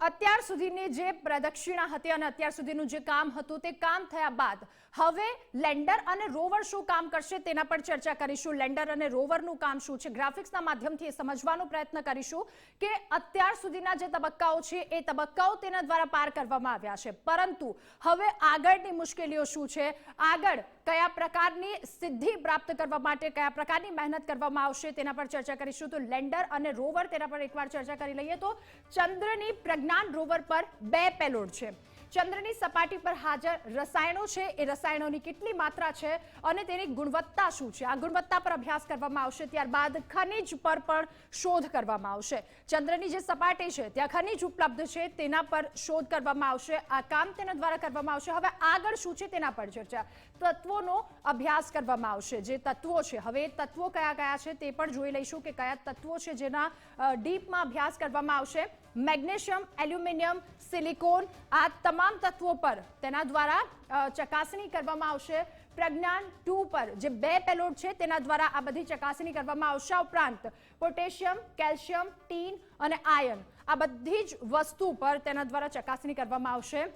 અત્યાર સુધીની જે પ્રદક્ષિણા હતી અને અત્યાર સુધીનું જે કામ હતું તે કામ થયા બાદ હવે લેન્ડર અને રોવર શું કામ કરશે તેના પર ચર્ચા કરીશું. લેન્ડર અને રોવરનું કામ શું છે, ગ્રાફિક્સના માધ્યમથી સમજવાનો પ્રયત્ન કરીશું કે અત્યાર સુધીના જે તબક્કાઓ છે એ તબક્કાઓ તેના દ્વારા પાર કરવામાં આવ્યા છે, પરંતુ હવે આગળની મુશ્કેલીઓ શું છે, આગળ કયા પ્રકારની સિદ્ધિ પ્રાપ્ત કરવા માટે કયા પ્રકારની મહેનત કરવામાં આવશે તેના પર ચર્ચા કરીશું. તો લેન્ડર અને રોવર તેના પર એકવાર ચર્ચા કરી લઈએ. તો ચંદ્રની પ્રજ્ઞાન રોવર પર 2 પેલોડ છે. ચંદ્રની સપાટી પર હાજર રસાયણો છે, એ રસાયણોની કેટલી માત્રા છે અને તેની ગુણવત્તા શું છે, આ ગુણવત્તા પર અભ્યાસ કરવામાં આવશે. ત્યારબાદ ખનિજ પર પણ શોધ કરવામાં આવશે. ચંદ્રની જે સપાટી છે ત્યાં ખનિજ ઉપલબ્ધ છે તેના પર શોધ કરવામાં આવશે. આ કામ તેના દ્વારા કરવામાં આવશે. હવે આગળ શું છે તેના પર ચર્ચા, તત્વોનો અભ્યાસ કરવામાં આવશે. જે તત્વો છે, હવે તત્વો કયા કયા છે તે પણ જોઈ લઈશું કે કયા તત્વો છે જેના ડીપમાં અભ્યાસ કરવામાં આવશે. મેગ્નેશિયમ, એલ્યુમિનિયમ, સિલિકોન, આ તમામ તત્વો પર તેના દ્વારા ચકાસણી કરવામાં આવશે. પ્રજ્ઞાન 2 પર જે 2 પેલોડ છે તેના દ્વારા આ બધી ચકાસણી કરવામાં આવશે. આ ઉપરાંત પોટેશિયમ, કેલ્શિયમ, ટીન અને આયર્ન, આ બધી જ વસ્તુ પર તેના દ્વારા ચકાસણી કરવામાં આવશે.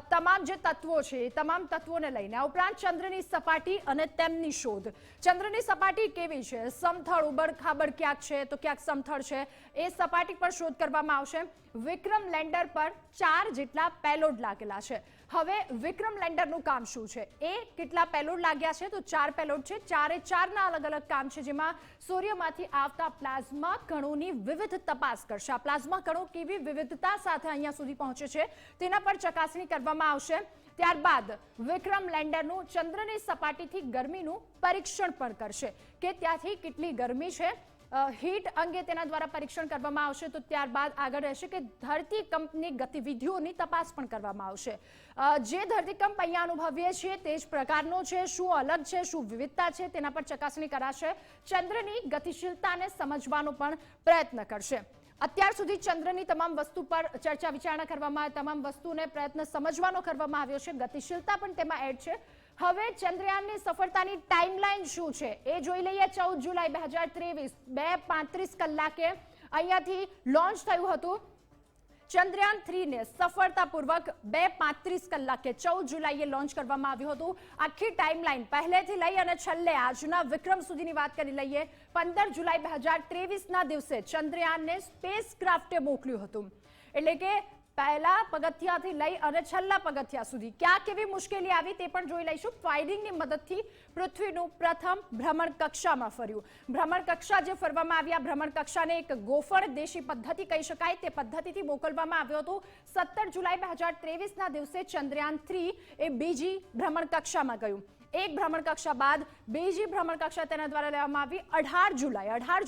તમામ જે તત્વો છે એ તમામ તત્વોને લઈને, આ ઉપરાંત ચંદ્રની સપાટી અને તેમની શોધ. ચંદ્રની સપાટી કેવી છે, સમથળ, ઉબડ-ખાબડ ક્યાંક છે તો ક્યાંક સમથળ છે, એ સપાટી પર શોધ કરવામાં આવશે. વિક્રમ લેન્ડર પર 4 જેટલા પેલોડ લાગેલા છે. હવે વિક્રમ લેન્ડરનું કામ શું છે, એ કેટલા પેલોડ લાગ્યા છે તો 4 પેલોડ છે. 4ના અલગ અલગ કામ છે, જેમાં સૂર્યમાંથી આવતા પ્લાઝ્મા કણોની વિવિધ તપાસ કરશે. આ પ્લાઝ્મા કણો કેવી વિવિધતા સાથે અહીંયા સુધી પહોંચે છે તેના પર ચકાસણી કરવામાં આવશે. ત્યારબાદ વિક્રમ લેન્ડરનું ચંદ્રની સપાટીથી ગરમીનું પરીક્ષણ પણ કરશે કે ત્યાંથી કેટલી ગરમી છે, હીટ અંગે તેના દ્વારા પરીક્ષણ કરવામાં આવશે. તો ત્યારબાદ આગળ રહેશે કે ધરતીકંપની ગતિવિધિઓની તપાસ પણ કરવામાં આવશે. જે ધરતીકંપ અહીંયા અનુભવીએ છીએ તે જ પ્રકારનો છે, શું અલગ છે, શું વિવિધતા છે તેના પર ચકાસણી કરાશે. ચંદ્રની ગતિશીલતાને સમજવાનો પણ પ્રયત્ન કરશે. અત્યાર સુધી ચંદ્રની તમામ વસ્તુ પર ચર્ચા વિચારણા કરવામાં, તમામ વસ્તુને પ્રયત્ન સમજવાનો કરવામાં આવ્યો છે. ગતિશીલતા પણ તેમાં એડ છે. હવે ચંદ્રયાનની સફળતાની ટાઈમલાઈન શું છે એ જોઈ લઈએ. 14 જુલાઈ 2023 2:35 કલાકે અહીંયાથી લોન્ચ થયું હતું. ચંદ્રયાન 3 ને સફળતાપૂર્વક 2:35 કલાકે 14 જુલાઈએ લોન્ચ કરવામાં આવ્યું હતું. આખી ટાઈમલાઈન પહેલેથી લઈ અને છેલ્લે આજના વિક્રમ સુધીની વાત કરી લઈએ. 15 જુલાઈ 2023ના દિવસે ચંદ્રયાનને સ્પેસ ક્રાફ્ટે મોકલ્યું હતું. એટલે કે પહેલા પગથિયાથી લઈ અને છેલ્લા પગથિયા સુધી ક્યાં કેવી મુશ્કેલી આવી તે પણ જોઈ લઈશું. ફાયરિંગની મદદથી પૃથ્વીનું પ્રથમ ભ્રમણ કક્ષામાં ફર્યું. ભ્રમણ કક્ષા જે ફરવામાં આવ્યા, ભ્રમણ કક્ષાને એક ગોફણ દેશી પદ્ધતિ કહી શકાય, તે પદ્ધતિથી મોકલવામાં આવ્યો હતો. 17 જુલાઈ 2023ના દિવસે ચંદ્રયાન 3 એ બીજી ભ્રમણ કક્ષામાં ગયું. એક ભ્રમણ કક્ષા બાદ બીજી ભ્રમણ કક્ષા તેના દ્વારા લેવામાં આવી. 18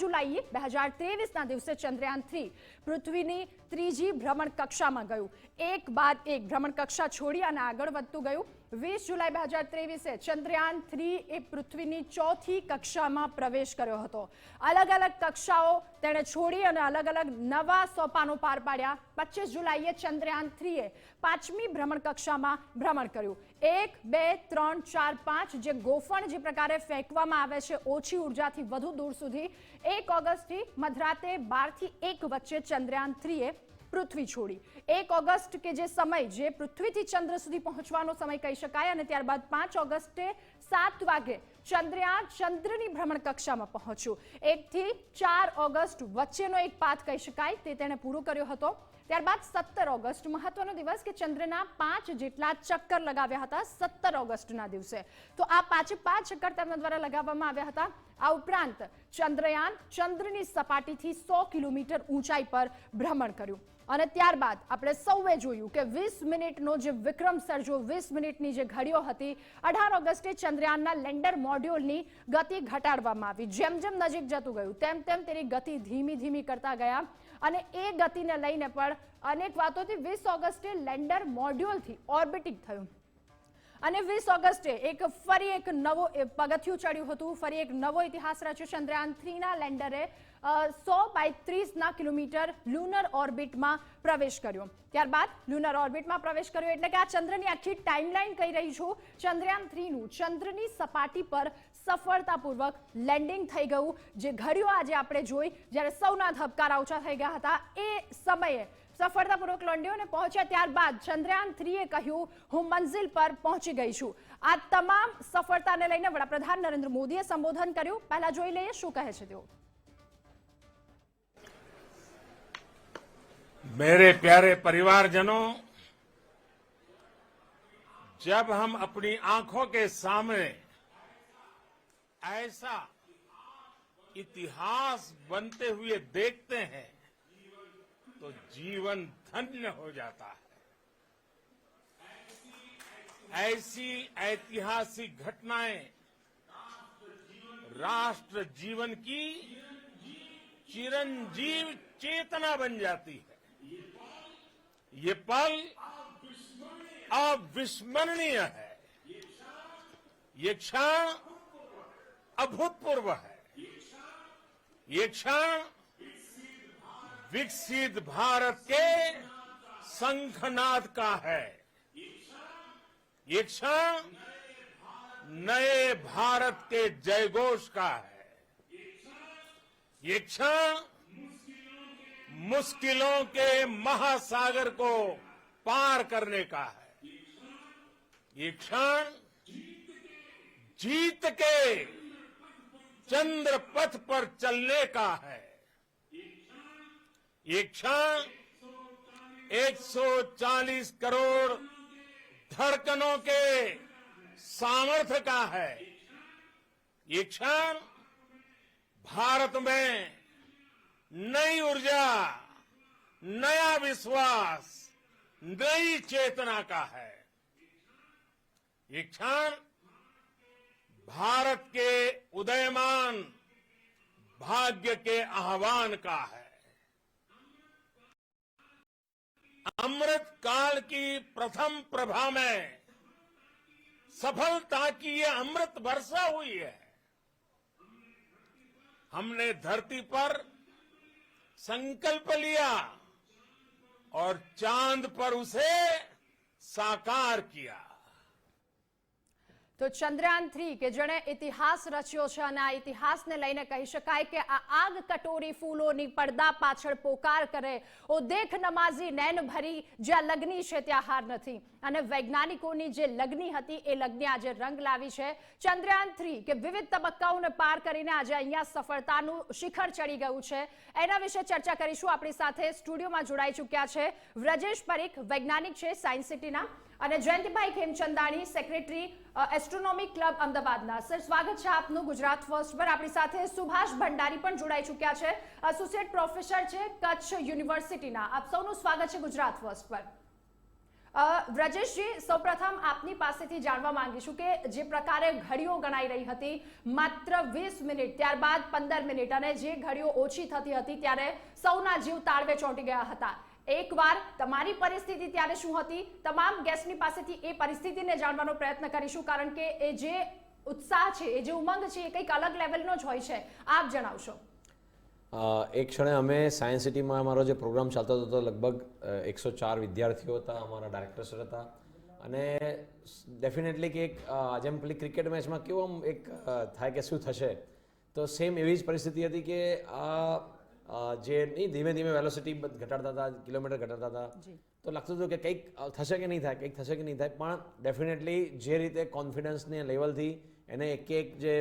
જુલાઈએ 2023ના દિવસે ચંદ્રયાન 3 પૃથ્વીની ત્રીજી ભ્રમણ કક્ષામાં ગયું. એક બાદ એક ભ્રમણ કક્ષા છોડી અને આગળ વધતું ગયું. 20 જુલાઈ 2023 ચંદ્રયાન 3 એ પૃથ્વીની ચોથી કક્ષામાં પ્રવેશ કર્યો હતો. અલગ અલગ કક્ષાઓ તેણે છોડી અને અલગ અલગ નવા સોપાનો પાર પાડ્યા. 25 જુલાઈએ ચંદ્રયાન 3 પાંચમી ભ્રમણ કક્ષામાં ભ્રમણ કર્યું. 1, 2, 3, 4, 5 જે ગોફણ જે પ્રકારે ફેંકવામાં આવે છે ઓછી ઉર્જાથી વધુ દૂર સુધી, 1 ઓગસ્ટથી મધરાતે 12 થી 1 વચ્ચે ચંદ્રયાન 3 પૃથ્વી છોડી. 1 ઓગસ્ટ કે જે સમય જે પૃથ્વીથી ચંદ્ર સુધી પહોંચવાનો સમય કહી શકાય, અને ત્યારબાદ 5 ઓગસ્ટે 7 વાગે ચંદ્રયાન ચંદ્રની ભ્રમણ કક્ષામાં પહોંચ્યું. 1 થી 4 ઓગસ્ટ વચ્ચેનો એક પાથ કહી શકાય તે તેણે પૂરો કર્યો હતો. ત્યારબાદ 17 ઓગસ્ટ મહત્વનો દિવસ કે ચંદ્રના 5 જેટલા ચક્કર લગાવ્યા હતા 17 ઓગસ્ટના દિવસે. તો આ 5 ચક્કર તેમના દ્વારા લગાવવામાં આવ્યા હતા. આ ઉપરાંત ચંદ્રયાન ચંદ્રની સપાટીથી 100 કિલોમીટર ઊંચાઈ પર ભ્રમણ કર્યું. અને ત્યારબાદ આપણે સૌએ જોયું કે 20 મિનિટનો જે વિક્રમ સર્જો, 20 મિનિટની જે ઘડીઓ હતી, 18 ઓગસ્ટે ચંદ્રયાનના લેન્ડર મોડ્યુલની ગતિ ઘટાડવામાં આવી. જેમ જેમ નજીક જતું ગયું તેમ તેમ તેની ગતિ ધીમી કરતા ગયા અને એ ગતિને લઈને પણ અનેક વાતોથી 20 ઓગસ્ટે લેન્ડર મોડ્યુલથી ઓર્બિટિંગ થયું. અને 20 ઓગસ્ટે ફરી એક નવો પગથિયું ચડ્યું હતું, ફરી એક નવો ઇતિહાસ રચ્યો. ચંદ્રયાન 3ના લેન્ડરે 100/30 કિલોમીટર લ્યુનર ઓર્બિટમાં પ્રવેશ કર્યો. ત્યારબાદ લ્યુનર ઓર્બિટમાં પ્રવેશ કર્યો એટલે કે આ ચંદ્રની આખી ટાઈમલાઈન કહી રહી છું. ચંદ્રયાન 3નું ચંદ્રની સપાટી પર સફળતાપૂર્વક લેન્ડિંગ થઈ ગયું. જે ઘડીઓ આજે આપણે જોઈ, જ્યારે સૌના ધબકારા ઊંચા થઈ ગયા હતા, એ સમયે સફળતાપૂર્વક લોન્ડ્યો અને પહોંચ્યા ત્યારબાદ ચંદ્રયાન 3 એ કહ્યું હું મંજિલ પર પહોંચી ગઈ છું. આ તમામ સફળતાને લઈને વડાપ્રધાન નરેન્દ્ર મોદીએ સંબોધન કર્યું. પહેલા જોઈ લઈએ શું કહે છે તેઓ. मेरे प्यारे परिवारजनों, जब हम अपनी आंखों के सामने ऐसा इतिहास बनते हुए देखते हैं तो जीवन धन्य हो जाता है. ऐसी ऐतिहासिक घटनाएं राष्ट्र जीवन की चिरंजीव चेतना बन जाती है. ये पल अविस्मरणीय है. ये क्षण अभूतपूर्व है. ये क्षण विकसित भारत के शंखनाद का है. ये क्षण नए भारत के जयघोष का है. ये क्षण मुश्किलों के महासागर को पार करने का है. ये क्षण जीत के चंद्र पथ पर चलने का है. ये क्षण 140 करोड़ धड़कनों के सामर्थ्य का है. ये क्षण भारत में नई ऊर्जा, नया विश्वास, नई चेतना का है. ये क्षण भारत के उदयमान भाग्य के आह्वान का है. अमृत काल की प्रथम प्रभा में सफलता की ये अमृत वर्षा हुई है. हमने धरती पर संकल्प लिया और चांद पर उसे साकार किया. તો ચંદ્રયાન 3 કે જેણે ઇતિહાસ રચ્યો છે અને આ ઇતિહાસને લઈને કહી શકાય કે આ આગ કટોરી ફૂલોની પડદા પાછળ પોકાર કરે ઓ દેખ નમાઝી નૈન ભરી જ્યાં લગ્ની છે ત્યાં હાર નથી. અને વૈજ્ઞાનિકોની જે લગ્ની હતી એ લગ્ની આજે રંગ લાવી છે. ચંદ્રયાન 3 કે વિવિધ તબક્કાઓને પાર કરીને આજે અહીંયા સફળતાનું શિખર ચડી ગયું છે. એના વિશે ચર્ચા કરીશું. આપણી સાથે સ્ટુડિયોમાં જોડાઈ ચૂક્યા છે વ્રજેશ પરીખ, વૈજ્ઞાનિક છે સાયન્સ સિટીના, અને જયંતિભાઈ ખેમચંદાણી, સેક્રેટરી એસ્ટ્રોનોમી ક્લબ અમદાવાદના. સર, સ્વાગત છે આપનું ગુજરાત ફર્સ્ટ પર. આપણી સાથે સુભાષ ભંડારી પણ જોડાઈ ચૂક્યા છે, એસોસિએટ પ્રોફેસર છે કચ્છ યુનિવર્સિટીના. આપ સૌનું સ્વાગત છે ગુજરાત ફર્સ્ટ પર. વ્રજેશજી, સૌપ્રથમ આપની પાસેથી જાણવા માંગીશું કે જે પ્રકારે ઘડીઓ ગણાઈ રહી હતી માત્ર 20 મિનિટ, ત્યારબાદ 15 મિનિટ, અને જે ઘડીઓ ઓછી થતી હતી ત્યારે સૌના જીવ તાળવે ચોંટી ગયા હતા. એકવાર તમારી પરિસ્થિતિ ત્યારે શું હતી? તમામ ગેસ્ટની પાસેથી એ પરિસ્થિતિને જાણવાનો પ્રયત્ન કરીશું, કારણ કે એ જે ઉત્સાહ છે, એ જે ઉમંગ છે, એ કંઈક અલગ લેવલનો જ હોય છે. આપ જણાવશો. એક ક્ષણે અમે સાયન્સ સિટીમાં અમારો જે પ્રોગ્રામ ચાલતો હતો, લગભગ 104 વિદ્યાર્થીઓ હતા, અમારા ડાયરેક્ટર સર હતા, અને ડેફિનેટલી કે એક જેમ પેલી ક્રિકેટ મેચમાં કેવું આમ એક થાય કે શું થશે, તો સેમ એવી જ પરિસ્થિતિ હતી કે જે નહીં ધીમે ધીમે વેલોસિટી ઘટાડતા હતા, કિલોમીટર ઘટાડતા હતા, તો લાગતું હતું કે કંઈક થશે કે નહીં થાય, કંઈક થશે કે નહીં થાય. પણ ડેફિનેટલી જે રીતે કોન્ફિડન્સની લેવલથી એને એક એક જે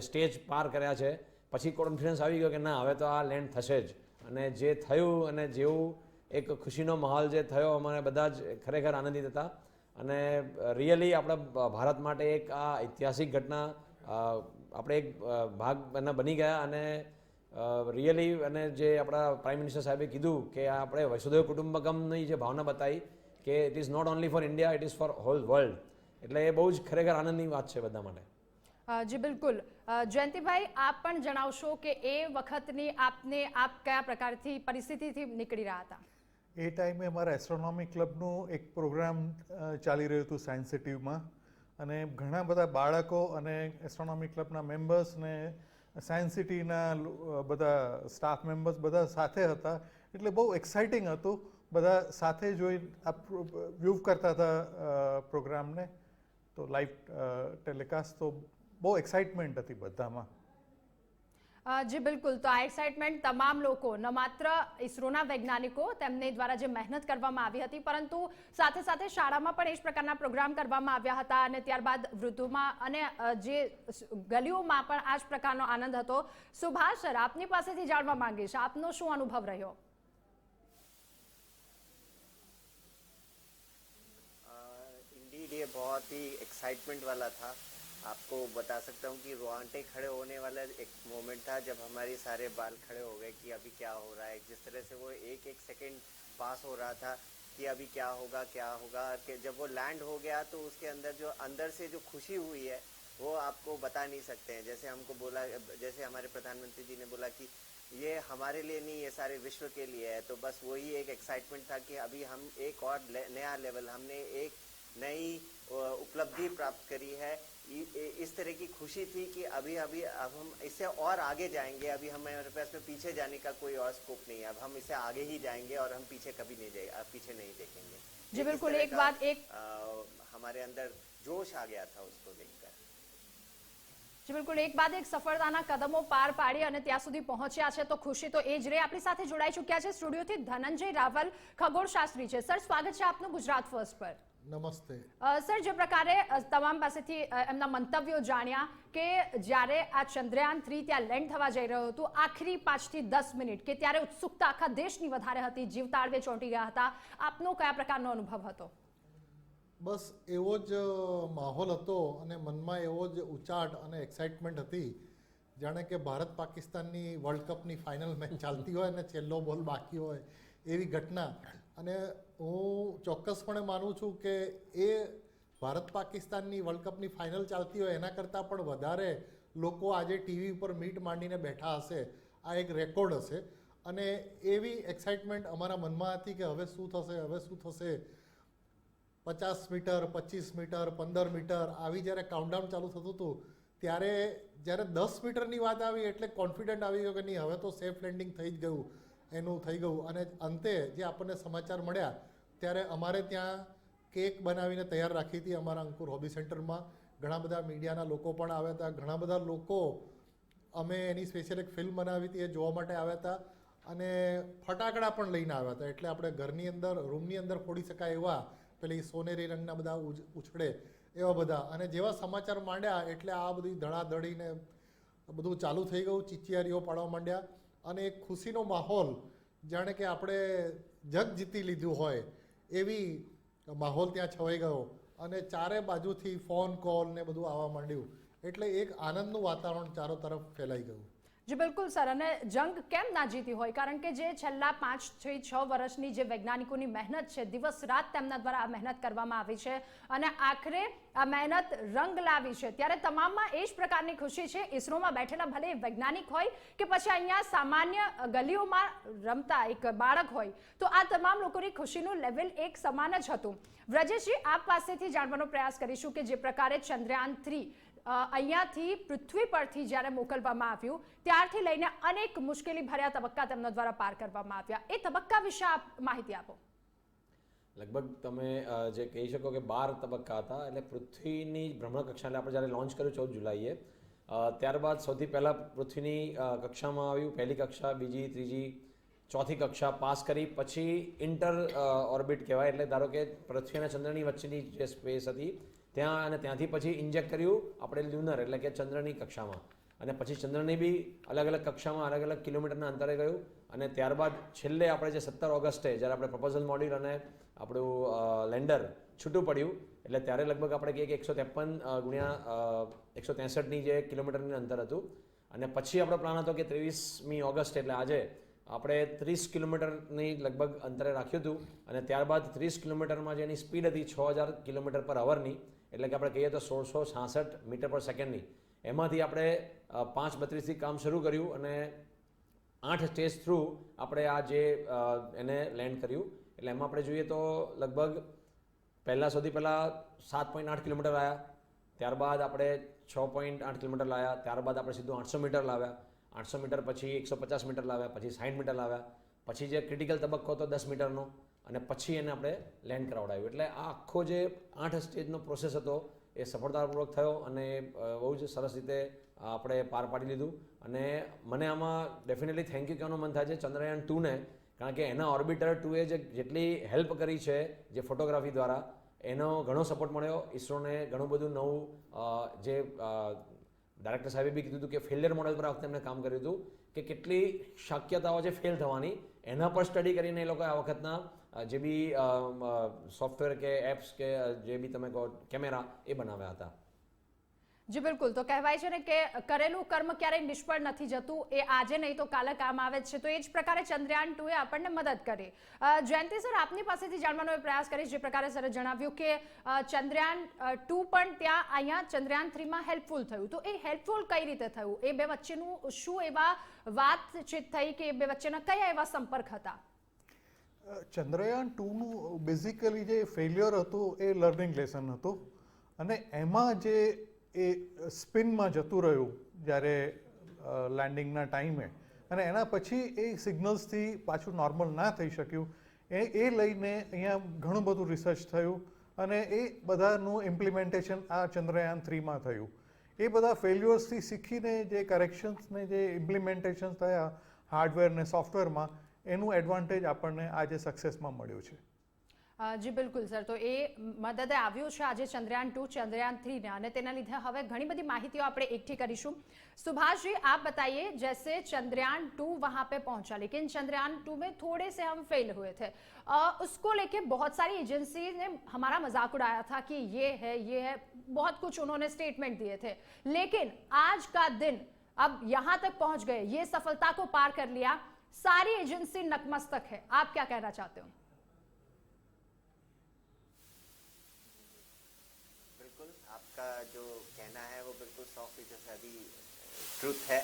સ્ટેજ પાર કર્યા છે, પછી કોન્ફિડન્સ આવી ગયો કે ના, હવે તો આ લેન્ડ થશે જ. અને જે થયું અને જેવું એક ખુશીનો માહોલ જે થયો, અમારે બધા જ ખરેખર આનંદિત હતા. અને રિયલી આપણા ભારત માટે એક આ ઐતિહાસિક ઘટના આપણે એક ભાગ એના બની ગયા. અને રિયલી, અને જે આપણા પ્રાઇમ મિનિસ્ટર સાહેબે કીધું કે આપણે વસુધૈવ કુટુંબકમની જે ભાવના બતાવી કે it is not only for India, it is for whole world, એટલે એ બહુ જ ખરેખર આનંદની વાત છે બધા માટે. જી બિલકુલ. જયંતિભાઈ, આપ પણ જણાવશો કે એ વખતની આપ કયા પ્રકારથી પરિસ્થિતિથી નીકળી રહ્યા હતા? એ ટાઈમે અમારા એસ્ટ્રોનોમી ક્લબનું એક પ્રોગ્રામ ચાલી રહ્યું હતું સાયન્સ સિટીમાં, અને ઘણા બધા બાળકો અને એસ્ટ્રોનોમી ક્લબના મેમ્બર્સ ને સાયન્સ સિટીના બધા સ્ટાફ મેમ્બર્સ બધા સાથે હતા. એટલે બહુ એક્સાઇટિંગ હતું. બધા સાથે જોઈ વ્યૂ કરતા હતા પ્રોગ્રામને, તો લાઈવ ટેલિકાસ્ટ, તો બહુ એક્સાઇટમેન્ટ હતી બધામાં. જી બિલકુલ, તો આ એક્સાઇટમેન્ટ તમામ લોકો, ન માત્ર ઇસરોના વૈજ્ઞાનિકો તેમની દ્વારા જે મહેનત કરવામાં આવી હતી, પરંતુ સાથે સાથે શાળામાં પણ એ જ પ્રકારના પ્રોગ્રામ કરવામાં આવ્યા હતા અને ત્યારબાદ વૃદ્ધોમાં અને જે ગલીઓમાં પણ આ જ પ્રકારનો આનંદ હતો. સુભાષ સર, આપની પાસેથી જાણવા માંગીશ, આપનો શું અનુભવ રહ્યો? इंडीड ये बहुत ही एक्साइटमेंट वाला था. आपको बता सकता हूँ कि रोआंटे खड़े होने वाला एक मोमेंट था जब हमारे सारे बाल खड़े हो गए कि अभी क्या हो रहा है. जिस तरह से वो एक एक सेकंड पास हो रहा था कि अभी क्या होगा कि जब वो लैंड हो गया तो उसके अंदर जो अंदर से जो खुशी हुई है वो आपको बता नहीं सकते हैं. जैसे हमको बोला, जैसे हमारे प्रधानमंत्री जी ने बोला कि ये हमारे लिए नहीं, ये सारे विश्व के लिए है. तो बस वही एक एक्साइटमेंट था कि अभी हम एक और नया लेवल, हमने एक नई उपलब्धि प्राप्त करी है. इस तरह की खुशी थी कि अभी अब हम इससे और आगे जाएंगे. अभी हमारे पास में पीछे जाने का कोई और स्कोप नहीं है. अब हम इससे आगे ही जाएंगे और हम पीछे कभी नहीं जाएंगे, पीछे नहीं देखेंगे. जी बिल्कुल, एक बात हमारे अंदर जोश आ गया था उसको देखकर. જી બિલકુલ, એક બાદ એક સફળતાના કદમો પાર પાડી અને ત્યાં સુધી પહોંચ્યા છે, તો ખુશી તો એ જ રહે. આપણી સાથે જોડાઈ ચૂક્યા છે સ્ટુડિયોથી ધનંજય રાવલ, ખગોળશાસ્ત્રી છે. સર, સ્વાગત છે આપનું ગુજરાત ફર્સ્ટ પર. નમસ્તે. સર, જે પ્રકારે તમામ પાસેથી એમના મંતવ્યો જાણ્યા કે જ્યારે આ ચંદ્રયાન 3 ત્યાં લેન્ડ થવા જઈ રહ્યું હતું, આખરી 5 થી 10 મિનિટ કે ત્યારે ઉત્સુકતા આખા દેશની વધારે હતી, જીવ તાળવે ચોંટી ગયા હતા. આપનો કયા પ્રકારનો અનુભવ હતો? બસ એવો જ માહોલ હતો અને મનમાં એવો જ ઉચાટ અને એક્સાઇટમેન્ટ હતી જાણે કે ભારત પાકિસ્તાનની વર્લ્ડ કપની ફાઇનલ મેચ ચાલતી હોય અને છેલ્લો બોલ બાકી હોય એવી ઘટના. અને હું ચોક્કસપણે માનું છું કે એ ભારત પાકિસ્તાનની વર્લ્ડ કપની ફાઇનલ ચાલતી હોય એના કરતાં પણ વધારે લોકો આજે ટીવી ઉપર મીટ માંડીને બેઠા હશે. આ એક રેકોર્ડ હશે અને એવી એક્સાઇટમેન્ટ અમારા મનમાં હતી કે હવે શું થશે. 50 મીટર, 25 મીટર, 15 મીટર આવી જ્યારે કાઉન્ટડાઉન ચાલુ થતું હતું ત્યારે જ્યારે 10 મીટરની વાત આવી એટલે કોન્ફિડન્ટ આવી ગયો કે નહીં, હવે તો સેફ લેન્ડિંગ થઈ જ ગયું, એનું થઈ ગયું. અને અંતે જે આપણને સમાચાર મળ્યા ત્યારે અમારે ત્યાં કેક બનાવીને તૈયાર રાખી હતી અમારા અંકુર હોબી સેન્ટરમાં. ઘણા બધા મીડિયાના લોકો પણ આવ્યા હતા. ઘણા બધા લોકો, અમે એની સ્પેશિયલ એક ફિલ્મ બનાવી હતી, એ જોવા માટે આવ્યા હતા અને ફટાકડા પણ લઈને આવ્યા હતા. એટલે આપણે ઘરની અંદર, રૂમની અંદર ફોડી શકાય એવા પેલી સોનેરી રંગના બધા ઉછળે એવા બધા. અને જેવા સમાચાર માંડ્યા એટલે આ બધી ધડાધડીને બધું ચાલુ થઈ ગયું, ચીચિયારીઓ પાડવા માંડ્યા અને એક ખુશીનો માહોલ જાણે કે આપણે જગ જીતી લીધું હોય એવી માહોલ ત્યાં છવાઈ ગયો અને ચારે બાજુથી ફોન કોલ ને બધું આવવા માંડ્યું. એટલે એક આનંદનું વાતાવરણ ચારો તરફ ફેલાઈ ગયું. જી બિલકુલ સર, અને જંગ કેમ ના જીતી હોય? કારણ કે જે છેલ્લા 5 થી 6 વર્ષની જે વૈજ્ઞાનિકોની મહેનત છે, દિવસ રાત તેમના દ્વારા આ મહેનત કરવામાં આવી છે અને આખરે આ મહેનત રંગ લાવી છે, ત્યારે તમામમાં એ જ પ્રકારની ખુશી છે. ઇસરોમાં બેઠેલા ભલે વૈજ્ઞાનિક હોય કે પછી અહીંયા સામાન્ય ગલીઓમાં રમતા એક બાળક હોય, તો આ તમામ લોકોની ખુશીનું લેવલ એક સમાન જ હતું. વ્રજેશજી, આપ પાસેથી જાણવાનો પ્રયાસ કરીશું કે જે પ્રકારે ચંદ્રયાન 3 અહીંયાથી પૃથ્વી પરથી જ્યારે મોકલવામાં આવ્યું ત્યારથી લઈને અનેક મુશ્કેલી ભર્યા તબક્કા તેમના દ્વારા પાર કરવામાં આવ્યા, એ તબક્કા વિશે આપ માહિતી આપો. લગભગ તમે જે કહી શકો કે 12 તબક્કા હતા. એટલે પૃથ્વીની ભ્રમણ કક્ષા, એટલે આપણે જ્યારે લોન્ચ કર્યું 14 જુલાઈએ, ત્યારબાદ સૌથી પહેલાં પૃથ્વીની કક્ષામાં આવ્યું, પહેલી કક્ષા, બીજી, ત્રીજી, ચોથી કક્ષા પાસ કરી પછી ઇન્ટર ઓર્બિટ કહેવાય, એટલે ધારો કે પૃથ્વી અને ચંદ્રની વચ્ચેની જે સ્પેસ હતી ત્યાં, અને ત્યાંથી પછી ઇન્જેક્ટ કર્યું આપણે લ્યુનર એટલે કે ચંદ્રની કક્ષામાં, અને પછી ચંદ્રની બી અલગ અલગ કક્ષામાં અલગ અલગ કિલોમીટરના અંતરે ગયું. અને ત્યારબાદ છેલ્લે આપણે જે 17 ઓગસ્ટે જ્યારે આપણે પ્રપોઝલ મોડ્યુલ અને આપણું લેન્ડર છૂટું પડ્યું એટલે ત્યારે લગભગ આપણે કહીએ કે 153 ગુણ્યા 163ની જે કિલોમીટરની અંતર હતું. અને પછી આપણો પ્લાન હતો કે 23મી ઓગસ્ટ એટલે આજે આપણે 30 કિલોમીટરની લગભગ અંતરે રાખ્યું હતું. અને ત્યારબાદ 30 કિલોમીટરમાં જેની સ્પીડ હતી 6000 કિલોમીટર પર અવરની, એટલે કે આપણે કહીએ તો 1666 મીટર પર સેકન્ડની, એમાંથી આપણે 5:32થી કામ શરૂ કર્યું અને 8 સ્ટેજ થ્રુ આપણે આ જે એને લેન્ડ કર્યું. એટલે એમાં આપણે જોઈએ તો લગભગ સૌથી પહેલાં 7.8 કિલોમીટર આવ્યા, ત્યારબાદ આપણે 6.8 કિલોમીટર લાવ્યા, ત્યારબાદ આપણે સીધું 800 મીટર લાવ્યા, 800 મીટર પછી 150 મીટર લાવ્યા, પછી 60 મીટર લાવ્યા, પછી જે ક્રિટિકલ તબક્કો હતો 10 મીટરનો, અને પછી એને આપણે લેન્ડ કરાવડાવ્યું. એટલે આ આખો જે 8 સ્ટેજનો પ્રોસેસ હતો એ સફળતાપૂર્વક થયો અને બહુ જ સરસ રીતે આપણે પાર પાડી લીધું. અને મને આમાં ડેફિનેટલી થેન્ક યુ કહેવાનું મન થાય છે ચંદ્રયાન 2ને, કારણ કે એના ઓર્બિટર 2એ જેટલી હેલ્પ કરી છે જે ફોટોગ્રાફી દ્વારા, એનો ઘણો સપોર્ટ મળ્યો. ઇસરોને ઘણું બધું નવું જે ડાયરેક્ટર સાહેબે બી કીધું હતું કે ફેલિયર મોડેલ પર આ વખતે એમને કામ કર્યું હતું કે કેટલી શક્યતાઓ છે ફેલ થવાની, એના પર સ્ટડી કરીને એ લોકોએ આ વખતના જે બી સોફ્ટવેર કે એપ્સ કે જે બી તમે કહો કેમેરા એ બનાવ્યા હતા. જી બિલકુલ. તો કહેવાય છે ને કે કરેલું કર્મ ક્યારેય નિષ્ફળ નથી જતું, એ આજે નહીં તો કાલે કામ આવે છે. તો એ જ પ્રકારે ચંદ્રયાન 2એ આપણને મદદ કરી. જયંતિ સર, આપની પાસેથી જાણવાનો પ્રયાસ કરીશ, જે પ્રકારે સરે જણાવ્યું કે ચંદ્રયાન 2 પણ ત્યાં અહીંયા ચંદ્રયાન 3માં હેલ્પફુલ થયું. તો એ હેલ્પફુલ કઈ રીતે થયું? એ બે વચ્ચેનું શું એવા વાતચીત થઈ કે એ બે વચ્ચેના કયા એવા સંપર્ક હતા? ચંદ્રયાન 2નું બેઝિકલી જે ફેલિયર હતું એ લર્નિંગ લેસન હતું, અને એમાં જે એ સ્પિનમાં જતું રહ્યું જ્યારે લેન્ડિંગના ટાઈમે, અને એના પછી એ સિગ્નલ્સથી પાછું નોર્મલ ના થઈ શક્યું, એ લઈને અહીંયા ઘણું બધું રિસર્ચ થયું, અને એ બધાનું ઇમ્પ્લિમેન્ટેશન આ ચંદ્રયાન 3માં થયું. એ બધા ફેલ્યુઅર્સથી શીખીને જે કરેક્શન્સ ને જે ઇમ્પ્લિમેન્ટેશન થયા હાર્ડવેર ને સોફ્ટવેરમાં, એનું એડવાન્ટેજ આપણને આજે સક્સેસમાં મળ્યું છે. જી બિલકુલ સર. તો એ મદદે આવ્યું છે આજે ચंद्रयान 2 चंद्रयान 3 ने, અને તેના લીધે હવે ઘણી બધી માહિતીઓ આપણે એકઠી કરીશું. सुभाष जी, आप बताइए, जैसे चंद्रयान 2 वहां पे पहुंचा, लेकिन चंद्रयान 2 में थोड़े से हम फेल हुए थे, उसको लेके बहुत सारी एजेंसी ने हमारा मजाक उड़ाया था कि ये है, बहुत कुछ उन्होंने स्टेटमेंट दिए थे. लेकिन आज का दिन अब यहाँ तक पहुंच गए, ये सफलता को पार कर लिया, सारी एजेंसी नतमस्तक है. आप क्या कहना चाहते हो? आपका जो कहना है वो बिल्कुल 100% ट्रुथ है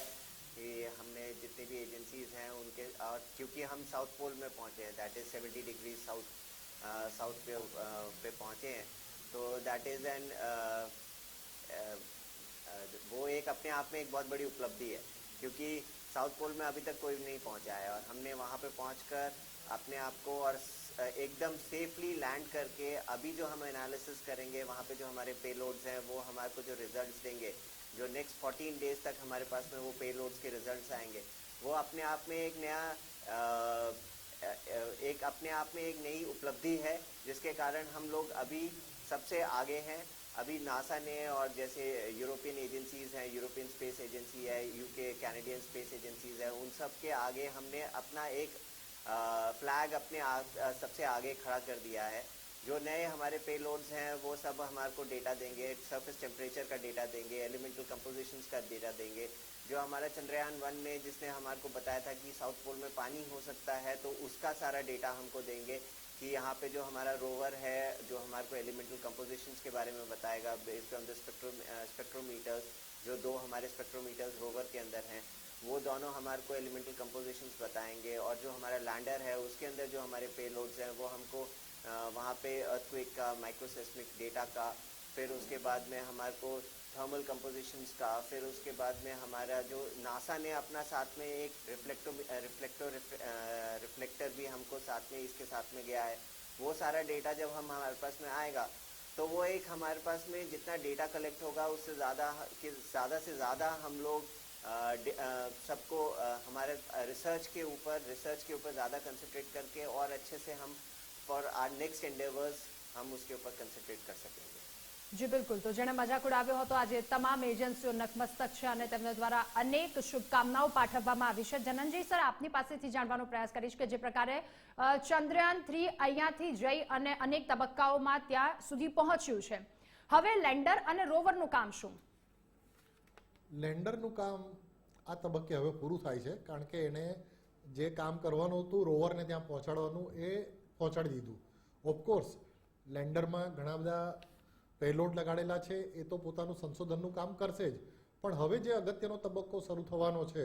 कि हमने जितनी भी एजेंसीज हैं उनके, और क्योंकि हम साउथ पोल में पहुंचे हैं, दैट इज़ 70 डिग्री साउथ पे पहुंचे हैं, तो दैट इज़ एन वो एक अपने आप में एक बहुत बड़ी उपलब्धि है, क्योंकि साउथ पोल में अभी तक कोई नहीं पहुंचा है, और हमने वहाँ पे पहुंचकर अपने आप को और एकदम सेफली लैंड करके अभी जो हम एनालिसिस करेंगे वहाँ पे जो हमारे पेलोड्स हैं वो हमारे को जो रिजल्ट्स देंगे, जो नेक्स्ट 14 डेज तक हमारे पास में वो पेलोड्स के रिजल्ट्स आएंगे, वो अपने आप में एक अपने आप में एक नई उपलब्धि है, जिसके कारण हम लोग अभी सबसे आगे हैं. अभी नासा ने और जैसे यूरोपियन एजेंसीज हैं, यूरोपियन स्पेस एजेंसी है, यूके कैनेडियन स्पेस एजेंसीज है, उन सब के आगे हमने अपना एक फ्लैग अपने सबसे आगे खड़ा कर दिया है. जो नए हमारे पेलोड्स हैं वो सब हमारे को डेटा देंगे, सरफेस टेम्परेचर का डेटा देंगे, एलिमेंटल कंपोजिशंस का डेटा देंगे. जो हमारा चंद्रयान 1 में जिसने हमारे को बताया था कि साउथ पोल में पानी हो सकता है, तो उसका सारा डेटा हमको देंगे कि यहाँ पे जो हमारा रोवर है जो हमारे को एलिमेंटल कंपोजिशंस के बारे में बताएगा बेस्ड ऑन द स्पेक्ट्रोमीटर्स. जो 2 हमारे स्पेक्ट्रोमीटर्स रोवर के अंदर हैं, वो दोनों हमारे को एलिमेंटल कंपोजिशंस बताएंगे. और जो हमारा लैंडर है उसके अंदर जो हमारे पेलोड्स हैं वो हमको वहाँ पे अर्थक्वेक का, माइक्रोसेस्मिक डेटा का, फिर उसके बाद में हमारे को थर्मल कंपोजिशंस का, फिर उसके बाद में हमारा जो नासा ने अपना साथ में एक रिफ्लेक्टर भी हमको साथ में इसके साथ में गया है, वो सारा डेटा जब हमारे पास में आएगा तो वो एक हमारे पास में जितना डेटा कलेक्ट होगा उससे ज़्यादा से ज़्यादा हम लोग सबको हमारे रिसर्च के ऊपर ज़्यादा कंसंट्रेट करके और अच्छे से हम फॉर आवर नेक्स्ट एंडेवर्स हम उसके ऊपर कंसंट्रेट कर सकेंगे. જી બિલકુલ. તો જેણે મજાક ઉડાવ્યો હતો, આજે તમામ એજન્સીઓ નતમસ્તક છે અને તેમના દ્વારા અનેક શુભકામનાઓ પાઠવવામાં આવી છે. જનનજી સર, આપની પાસેથી જાણવાનો પ્રયાસ કરીશ કે જે પ્રકારે ચંદ્રયાન 3 અહીંયાથી જઈ અને અનેક તબક્કાઓમાં ત્યાં સુધી પહોંચ્યું છે, હવે લેન્ડર અને રોવરનું કામ શું? લેન્ડરનું કામ આ તબક્કે હવે પૂરું થાય છે, કારણ કે એને જે કામ કરવાનું હતું રોવરને ત્યાં પહોંચાડવાનું એ પહોંચાડી દીધું. ઓફકોર્સ લેન્ડરમાં ઘણા બધા પેલોડ લગાડેલા છે, એ તો પોતાનું સંશોધનનું કામ કરશે જ, પણ હવે જે અગત્યનો તબક્કો શરૂ થવાનો છે,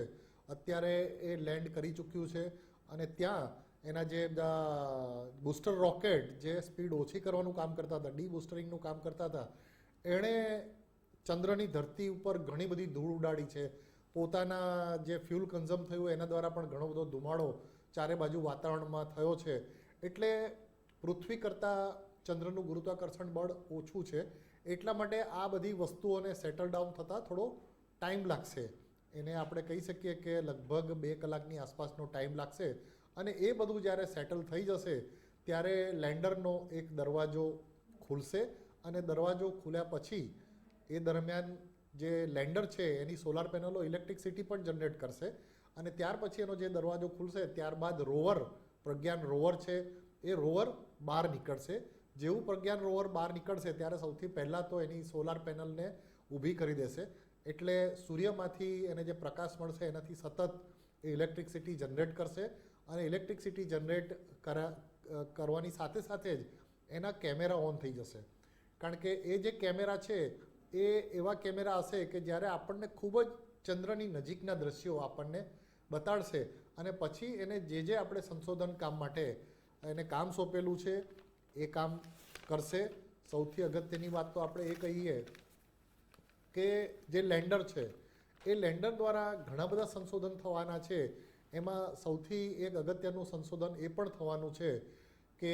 અત્યારે એ લેન્ડ કરી ચૂક્યું છે, અને ત્યાં એના જે બૂસ્ટર રોકેટ જે સ્પીડ ઓછી કરવાનું કામ કરતા હતા, ડી બૂસ્ટરિંગનું કામ કરતા હતા, એણે ચંદ્રની ધરતી ઉપર ઘણી બધી ધૂળ ઉડાડી છે. પોતાના જે ફ્યુલ કન્ઝમ થયું એના દ્વારા પણ ઘણો બધો ધુમાડો ચારે બાજુ વાતાવરણમાં થયો છે. એટલે પૃથ્વી કરતાં ચંદ્રનું ગુરુત્વાકર્ષણ બળ ઓછું છે, એટલા માટે આ બધી વસ્તુઓને સેટલ ડાઉન થતાં થોડો ટાઈમ લાગશે. એને આપણે કહી શકીએ કે લગભગ 2 કલાકની આસપાસનો ટાઈમ લાગશે અને એ બધું જ્યારે સેટલ થઈ જશે ત્યારે લેન્ડરનો એક દરવાજો ખુલશે અને દરવાજો ખુલ્યા પછી એ દરમિયાન જે લેન્ડર છે એની સોલાર પેનલો ઇલેક્ટ્રિસિટી પણ જનરેટ કરશે અને ત્યાર પછી એનો જે દરવાજો ખુલશે ત્યારબાદ રોવર, પ્રજ્ઞાન રોવર છે એ રોવર બહાર નીકળશે. જેવું પ્રજ્ઞાન રોવર બહાર નીકળશે ત્યારે સૌથી પહેલાં તો એની સોલાર પેનલને ઊભી કરી દેશે એટલે સૂર્યમાંથી એને જે પ્રકાશ મળશે એનાથી સતત એ ઇલેક્ટ્રિસિટી જનરેટ કરશે અને ઇલેક્ટ્રિસિટી જનરેટ કરવાની સાથે સાથે જ એના કેમેરા ઓન થઈ જશે. કારણ કે એ જે કેમેરા છે એ એવા કેમેરા હશે કે જ્યારે આપણને ખૂબ જ ચંદ્રની નજીકના દ્રશ્યો આપણને બતાડશે અને પછી એને જે આપણે સંશોધન કામ માટે એને કામ સોંપેલું છે એ કામ કરશે. સૌથી અગત્યની વાત તો આપણે એ કહીએ કે જે લેન્ડર છે એ લેન્ડર દ્વારા ઘણા બધા સંશોધન થવાના છે. એમાં સૌથી એક અગત્યનું સંશોધન એ પણ થવાનું છે કે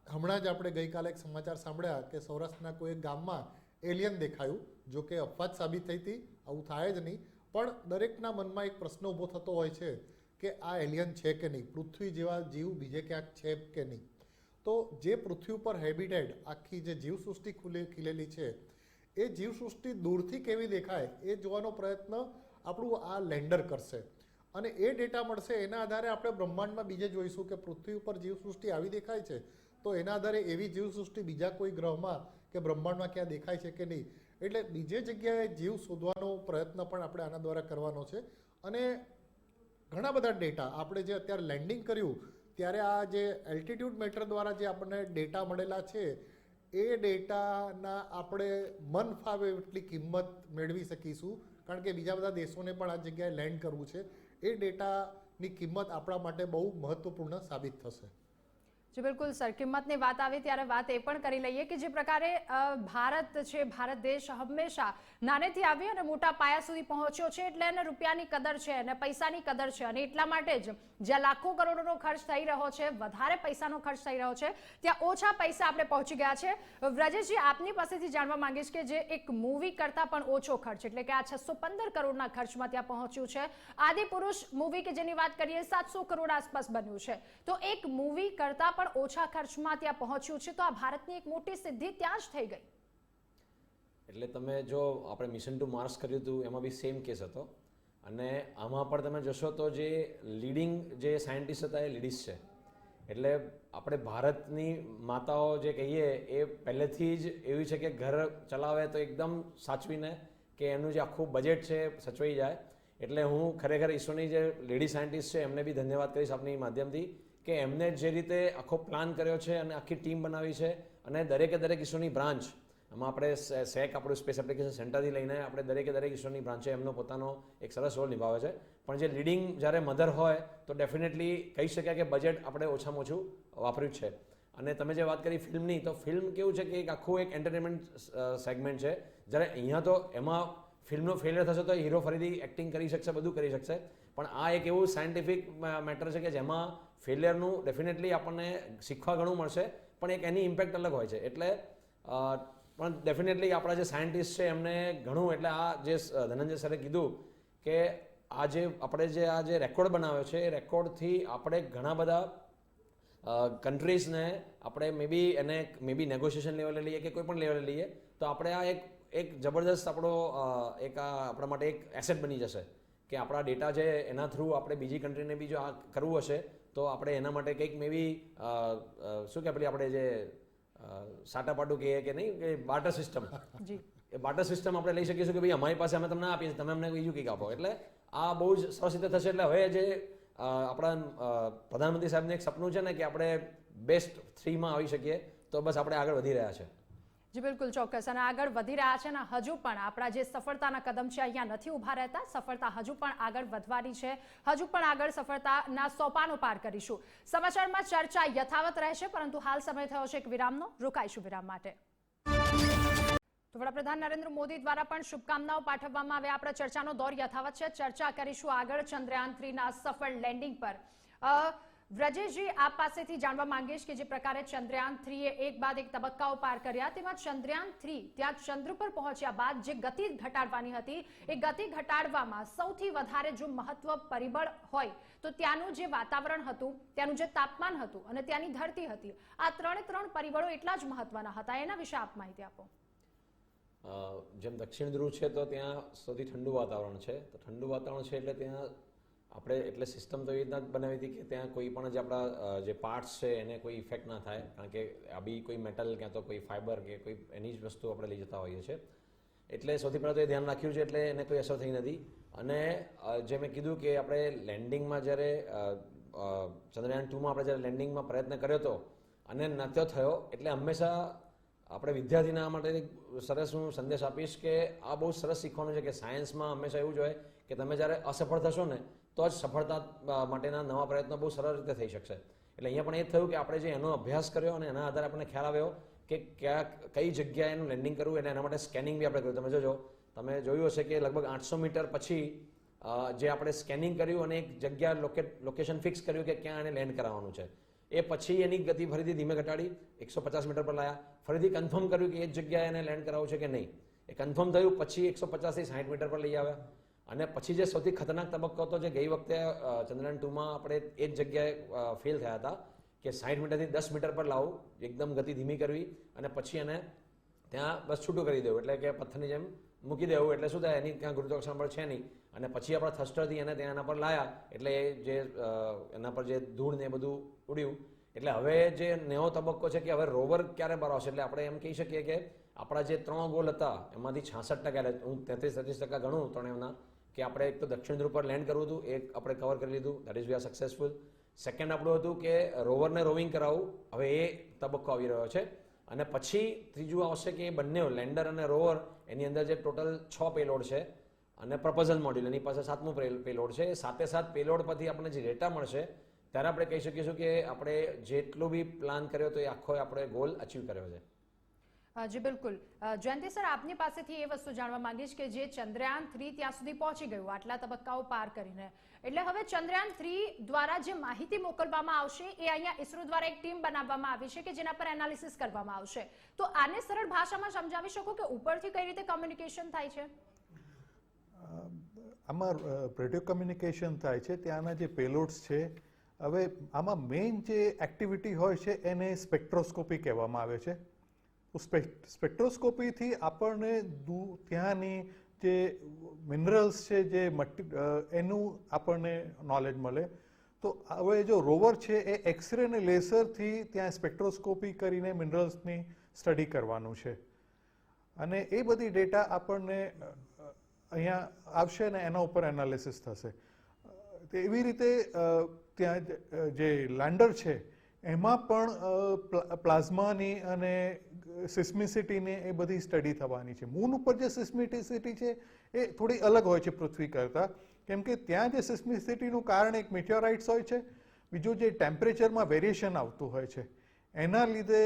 હમણાં જ આપણે ગઈકાલે એક સમાચાર સાંભળ્યા કે સૌરાષ્ટ્રના કોઈ ગામમાં એલિયન દેખાયું. જો કે અફવાજ સાબિત થઈ હતી, આવું થાય જ નહીં, પણ દરેકના મનમાં એક પ્રશ્ન ઊભો થતો હોય છે કે આ એલિયન છે કે નહીં, પૃથ્વી જેવા જીવ બીજે ક્યાંક છે કે નહીં. તો જે પૃથ્વી ઉપર હેબિટેટ આખી જે જીવસૃષ્ટિ ખીલેલી છે એ જીવસૃષ્ટિ દૂરથી કેવી દેખાય એ જોવાનો પ્રયત્ન આપણું આ લેન્ડર કરશે અને એ ડેટા મળશે. એના આધારે આપણે બ્રહ્માંડમાં બીજે જોઈશું કે પૃથ્વી ઉપર જીવસૃષ્ટિ આવી દેખાય છે તો એના આધારે એવી જીવસૃષ્ટિ બીજા કોઈ ગ્રહમાં કે બ્રહ્માંડમાં ક્યાં દેખાય છે કે નહીં. એટલે બીજે જગ્યાએ જીવ શોધવાનો પ્રયત્ન પણ આપણે આના દ્વારા કરવાનો છે અને ઘણા બધા ડેટા આપણે જે અત્યારે લેન્ડિંગ કર્યું ત્યારે આ જે એલ્ટિટ્યૂડ મેટર દ્વારા જે આપણને ડેટા મળેલા છે એ ડેટાના આપણે મન ફાવે એટલી કિંમત મેળવી શકીશું. કારણ કે બીજા બધા દેશોને પણ આ જગ્યાએ લેન્ડ કરવું છે. એ ડેટાની કિંમત આપણા માટે બહુ મહત્વપૂર્ણ સાબિત થશે. જી બિલકુલ સર, કિંમતની વાત આવી ત્યારે વાત એ પણ કરી લઈએ કે જે પ્રકારે ભારત છે, ભારત દેશ હંમેશા નાનેથી આવી અને મોટા પાયા સુધી પહોંચ્યો છે એટલે એને રૂપિયાની કદર છે અને પૈસાની કદર છે અને એટલા માટે જ જ્યાં લાખો કરોડોનો ખર્ચ થઈ રહ્યો છે, વધારે પૈસાનો ખર્ચ થઈ રહ્યો છે, ત્યાં ઓછા પૈસા આપણે પહોંચી ગયા છે. વ્રજેશજી, આપની પાસેથી જાણવા માંગીશ કે જે એક મૂવી કરતાં પણ ઓછો ખર્ચ એટલે કે આ 615 કરોડના ખર્ચમાં ત્યાં પહોંચ્યું છે. આદિપુરુષ મૂવી કે જેની વાત કરીએ 700 કરોડ આસપાસ બન્યું છે. તો એક મૂવી કરતાં પણ ઓછા ખર્ચમાં ત્યાં પહોંચ્યું છે તો આ ભારતની એક મોટી સિદ્ધિ ત્યાં જ થઈ ગઈ. એટલે તમે જો આપણે મિશન ટુ માર્સ કર્યું હતું એમાં બી સેમ કેસ હતો અને આમાં પણ તમે જોશો તો જે લીડિંગ જે સાયન્ટિસ્ટ હતા એ લેડીઝ છે. એટલે આપણે ભારતની માતાઓ જે કહીએ એ પહેલેથી જ એવી છે કે ઘર ચલાવે તો એકદમ સાચવીને કે એનું જે આખું બજેટ છે સચવાઈ જાય. એટલે હું ખરેખર ઈસરોની જે લેડી સાયન્ટિસ્ટ છે એમને બી ધન્યવાદ કરીશ આપની માધ્યમથી કે એમને જે રીતે આખો પ્લાન કર્યો છે અને આખી ટીમ બનાવી છે અને દરેકે દરેક ઈસરોની બ્રાન્ચ એમાં આપણે સેક આપણું સ્પેસ એપ્લિકેશન સેન્ટરથી લઈને આપણે દરેકે દરેક ઈસરોની બ્રાન્ચે એમનો પોતાનો એક સરસ રોલ નિભાવે છે. પણ જે લીડિંગ જ્યારે મધર હોય તો ડેફિનેટલી કહી શકાય કે બજેટ આપણે ઓછામાં ઓછું વાપર્યું છે. અને તમે જે વાત કરી ફિલ્મની, તો ફિલ્મ કેવું છે કે એક આખું એક એન્ટરટેનમેન્ટ સેગમેન્ટ છે. જ્યારે અહીંયા તો એમાં ફિલ્મનો ફેલિયર થશે તો હીરો ફરીથી એક્ટિંગ કરી શકશે, બધું કરી શકશે. પણ આ એક એવું સાયન્ટિફિક મેટર છે કે જેમાં ફેલિયરનું ડેફિનેટલી આપણને શીખવા ઘણું મળશે પણ એક એની ઇમ્પેક્ટ અલગ હોય છે. એટલે પણ ડેફિનેટલી આપણા જે સાયન્ટિસ્ટ છે એમને ઘણું, એટલે આ જે ધનંજય સરે કીધું કે આ જે રેકોર્ડ બનાવ્યો છે એ રેકોર્ડથી આપણે ઘણા બધા કન્ટ્રીઝને આપણે મે બી નેગોશિએશન લેવલે લઈએ કે કોઈ પણ લેવલે લઈએ તો આપણે આ એક જબરદસ્ત આપણો આપણા માટે એક એસેટ બની જશે કે આપણા ડેટા છે એના થ્રુ આપણે બીજી કન્ટ્રીને બી જો આ કરવું હશે તો આપણે એના માટે કંઈક મે બી શું કે પેલી આપણે જે સાટાપાટું કહીએ કે નહીં કે બાર્ટર સિસ્ટમ, એ બાર્ટર સિસ્ટમ આપણે લઈ શકીશું કે ભાઈ અમારી પાસે અમે તમને આપીએ તમે અમને બીજું કંઈક આપો. એટલે આ બહુ જ સરસ રીતે થશે. એટલે હવે જે આપણા પ્રધાનમંત્રી સાહેબનું એક સપનું છે ને કે આપણે બેસ્ટ 3માં આવી શકીએ તો બસ આપણે આગળ વધી રહ્યા છે. જી બિલકુલ ચોક્કસ, અને આગળ વધી રહ્યા છે અને હજુ પણ આપણા જે સફળતાના કદમ છે અહીંયા નથી ઊભા રહેતા. સફળતા હજુ પણ આગળ વધવાની છે, હજુ પણ આગળ સફળતાના સોપાનો પાર કરીશું. સમાચારમાં ચર્ચા યથાવત રહેશે પરંતુ હાલ સમય થયો છે એક વિરામનો. રોકાઈશું વિરામ માટે. તો વડાપ્રધાન નરેન્દ્ર મોદી દ્વારા પણ શુભકામનાઓ પાઠવવામાં આવ્યા. આપણે ચર્ચાનો દોર યથાવત છે. ચર્ચા કરીશું આગળ ચંદ્રયાન 3ના સફળ લેન્ડિંગ પર. વ્રજેશજી આપ પાસેથી જાણવા માંગીશ કે જે પ્રકારે ચંદ્રયાન 3 એ એક બાદ એક તબક્કાઓ પાર કર્યા, તેમાં ચંદ્રયાન 3 ત્યાં ચંદ્ર પર પહોંચ્યા બાદ જે ગતિ ઘટાડવાની હતી એ ગતિ ઘટાડવામાં સૌથી વધારે જો મહત્વ પરિબળ હોય તો ત્યાંનું જે વાતાવરણ હતું, ત્યાંનું જે તાપમાન હતું અને ત્યાંની ધરતી હતી, આ ત્રણ પરિબળો એટલા જ મહત્વના હતા. એના વિશે આપ માહિતી આપો. જેમ દક્ષિણ ધ્રુવ છે તો ત્યાં સૌથી ઠંડુ વાતાવરણ છે, તો ઠંડુ વાતાવરણ છે એટલે ત્યાં આપણે એટલે સિસ્ટમ તો એવી રીતના જ બનાવી હતી કે ત્યાં કોઈ પણ જે આપણા જે પાર્ટ્સ છે એને કોઈ ઇફેક્ટ ના થાય, કારણ કે આ બી કોઈ મેટલ ક્યાં તો કોઈ ફાઇબર કે કોઈ એની જ વસ્તુ આપણે લઈ જતા હોઈએ છીએ, એટલે સૌથી પહેલાં તો એ ધ્યાન રાખ્યું છે, એટલે એને કોઈ અસર થઈ નથી. અને જે મેં કીધું કે આપણે લેન્ડિંગમાં જ્યારે ચંદ્રયાન 2માં આપણે જ્યારે લેન્ડિંગમાં પ્રયત્ન કર્યો હતો અને નહોતો થયો, એટલે હંમેશા આપણે વિદ્યાર્થીના માટે સરસ હું સંદેશ આપીશ કે આ બહુ સરસ શીખવાનું છે કે સાયન્સમાં હંમેશા એવું જ હોય કે તમે જ્યારે અસફળ થશો ને તો જ સફળતા માટેના નવા પ્રયત્નો બહુ સરળ રીતે થઈ શકશે. એટલે અહીંયા પણ એ થયું કે આપણે જે એનો અભ્યાસ કર્યો અને એના આધારે આપણને ખ્યાલ આવ્યો કે કઈ જગ્યાએ એનું લેન્ડિંગ કરવું, એટલે એના માટે સ્કેનિંગ બી આપણે કર્યું. તમે જોજો, તમે જોયું હશે કે લગભગ 800 મીટર પછી જે આપણે સ્કેનિંગ કર્યું અને એક જગ્યા લોકેશન ફિક્સ કર્યું કે ક્યાં એને લેન્ડ કરાવવાનું છે, એ પછી એની ગતિ ફરીથી ધીમે ઘટાડી 150 મીટર પર લાયા, ફરીથી કન્ફર્મ કર્યું કે એ જ જગ્યાએ એને લેન્ડ કરાવવું છે કે નહીં, એ કન્ફર્મ થયું, પછી 150 થી 60 મીટર પર લઈ આવ્યા. અને પછી જે સૌથી ખતરનાક તબક્કો હતો જે ગઈ વખતે ચંદ્રયાન 2માં આપણે એ જ જગ્યાએ ફેલ થયા હતા કે 60 મીટરથી 10 મીટર પર લાવવું, એકદમ ગતિ ધીમી કરવી અને પછી એને ત્યાં બસ છૂટું કરી દેવું, એટલે કે પથ્થરની જેમ મૂકી દેવું, એટલે શું થાય એની ત્યાં ગુરુત્વાકર્ષણ બળ છે નહીં, અને પછી આપણા થસ્ટરથી એને ત્યાં એના પર લાયા, એટલે જે એના પર જે ધૂળ ને એ બધું ઉડ્યું. એટલે હવે જે નવો તબક્કો છે કે હવે રોવર ક્યારે બહાર આવશે, એટલે આપણે એમ કહી શકીએ કે આપણા જે 3 ગોલ હતા એમાંથી 66%, હું 33-33% ગણું ત્રણેયના, કે આપણે એક તો દક્ષિણ ધ્રુવ પર લેન્ડ કરવું હતું, એક આપણે કવર કરી લીધું, that is we are successful. Second આપણું હતું કે રોવરને રોવિંગ કરાવવું, હવે એ તબક્કો આવી રહ્યો છે. અને પછી ત્રીજું આવશે કે એ બંને લેન્ડર અને રોવર એની અંદર જે ટોટલ 6 પેલોડ છે અને પ્રપોઝલ મોડ્યુલ એની પાસે 7મું પેલોડ છે, એ સાથે પેલોડ પરથી આપણને જે ડેટા મળશે ત્યારે આપણે કહી શકીશું કે આપણે જેટલું બી પ્લાન કર્યો તો એ આખો આપણે ગોલ અચીવ કર્યો છે. જી બિલકુલ. જયંતિ સર, આપની પાસેથી એ વસ્તુ જાણવા માંગીશ કે જે ચંદ્રયાન 3 ત્યાં સુધી પહોંચી ગયું આટલા તબક્કાઓ પાર કરીને, એટલે હવે ચંદ્રયાન 3 દ્વારા જે માહિતી મોકલવામાં આવશે એ અહીંયા ઇસરો દ્વારા એક ટીમ બનાવવામાં આવી છે કે જેના પર એનાલિસિસ કરવામાં આવશે, તો આને સરળ ભાષામાં સમજાવી શકો કે ઉપરથી કઈ રીતે કમ્યુનિકેશન થાય છે? આમાં રેડિયો કમ્યુનિકેશન થાય છે, ત્યાંના જે પેલોડ્સ છે, હવે આમાં મેઇન જે એક્ટિવિટી હોય છે એને સ્પેક્ટ્રોસ્કોપી કહેવામાં આવે છે. તો સ્પેક્ટ્રોસ્કોપીથી આપણને ત્યાંની જે મિનરલ્સ છે જે એનું આપણને નોલેજ મળે. તો હવે જો રોવર છે એ એક્સરે અને લેસરથી ત્યાં સ્પેક્ટ્રોસ્કોપી કરીને મિનરલ્સની સ્ટડી કરવાનું છે, અને એ બધી ડેટા આપણને અહીંયા આવશે ને એના ઉપર એનાલિસિસ થશે. તો એવી રીતે ત્યાં જે લેન્ડર છે એમાં પણ પ્લાઝમાની અને સિસ્મિસિટીની એ બધી સ્ટડી થવાની છે. મૂન ઉપર જે સિસ્મિસિટી છે એ થોડી અલગ હોય છે પૃથ્વી કરતાં, કેમ કે ત્યાં જે સિસ્મિસિટીનું કારણ એક મિટિયોરાઇટ્સ હોય છે, બીજું જે ટેમ્પરેચરમાં વેરિએશન આવતું હોય છે એના લીધે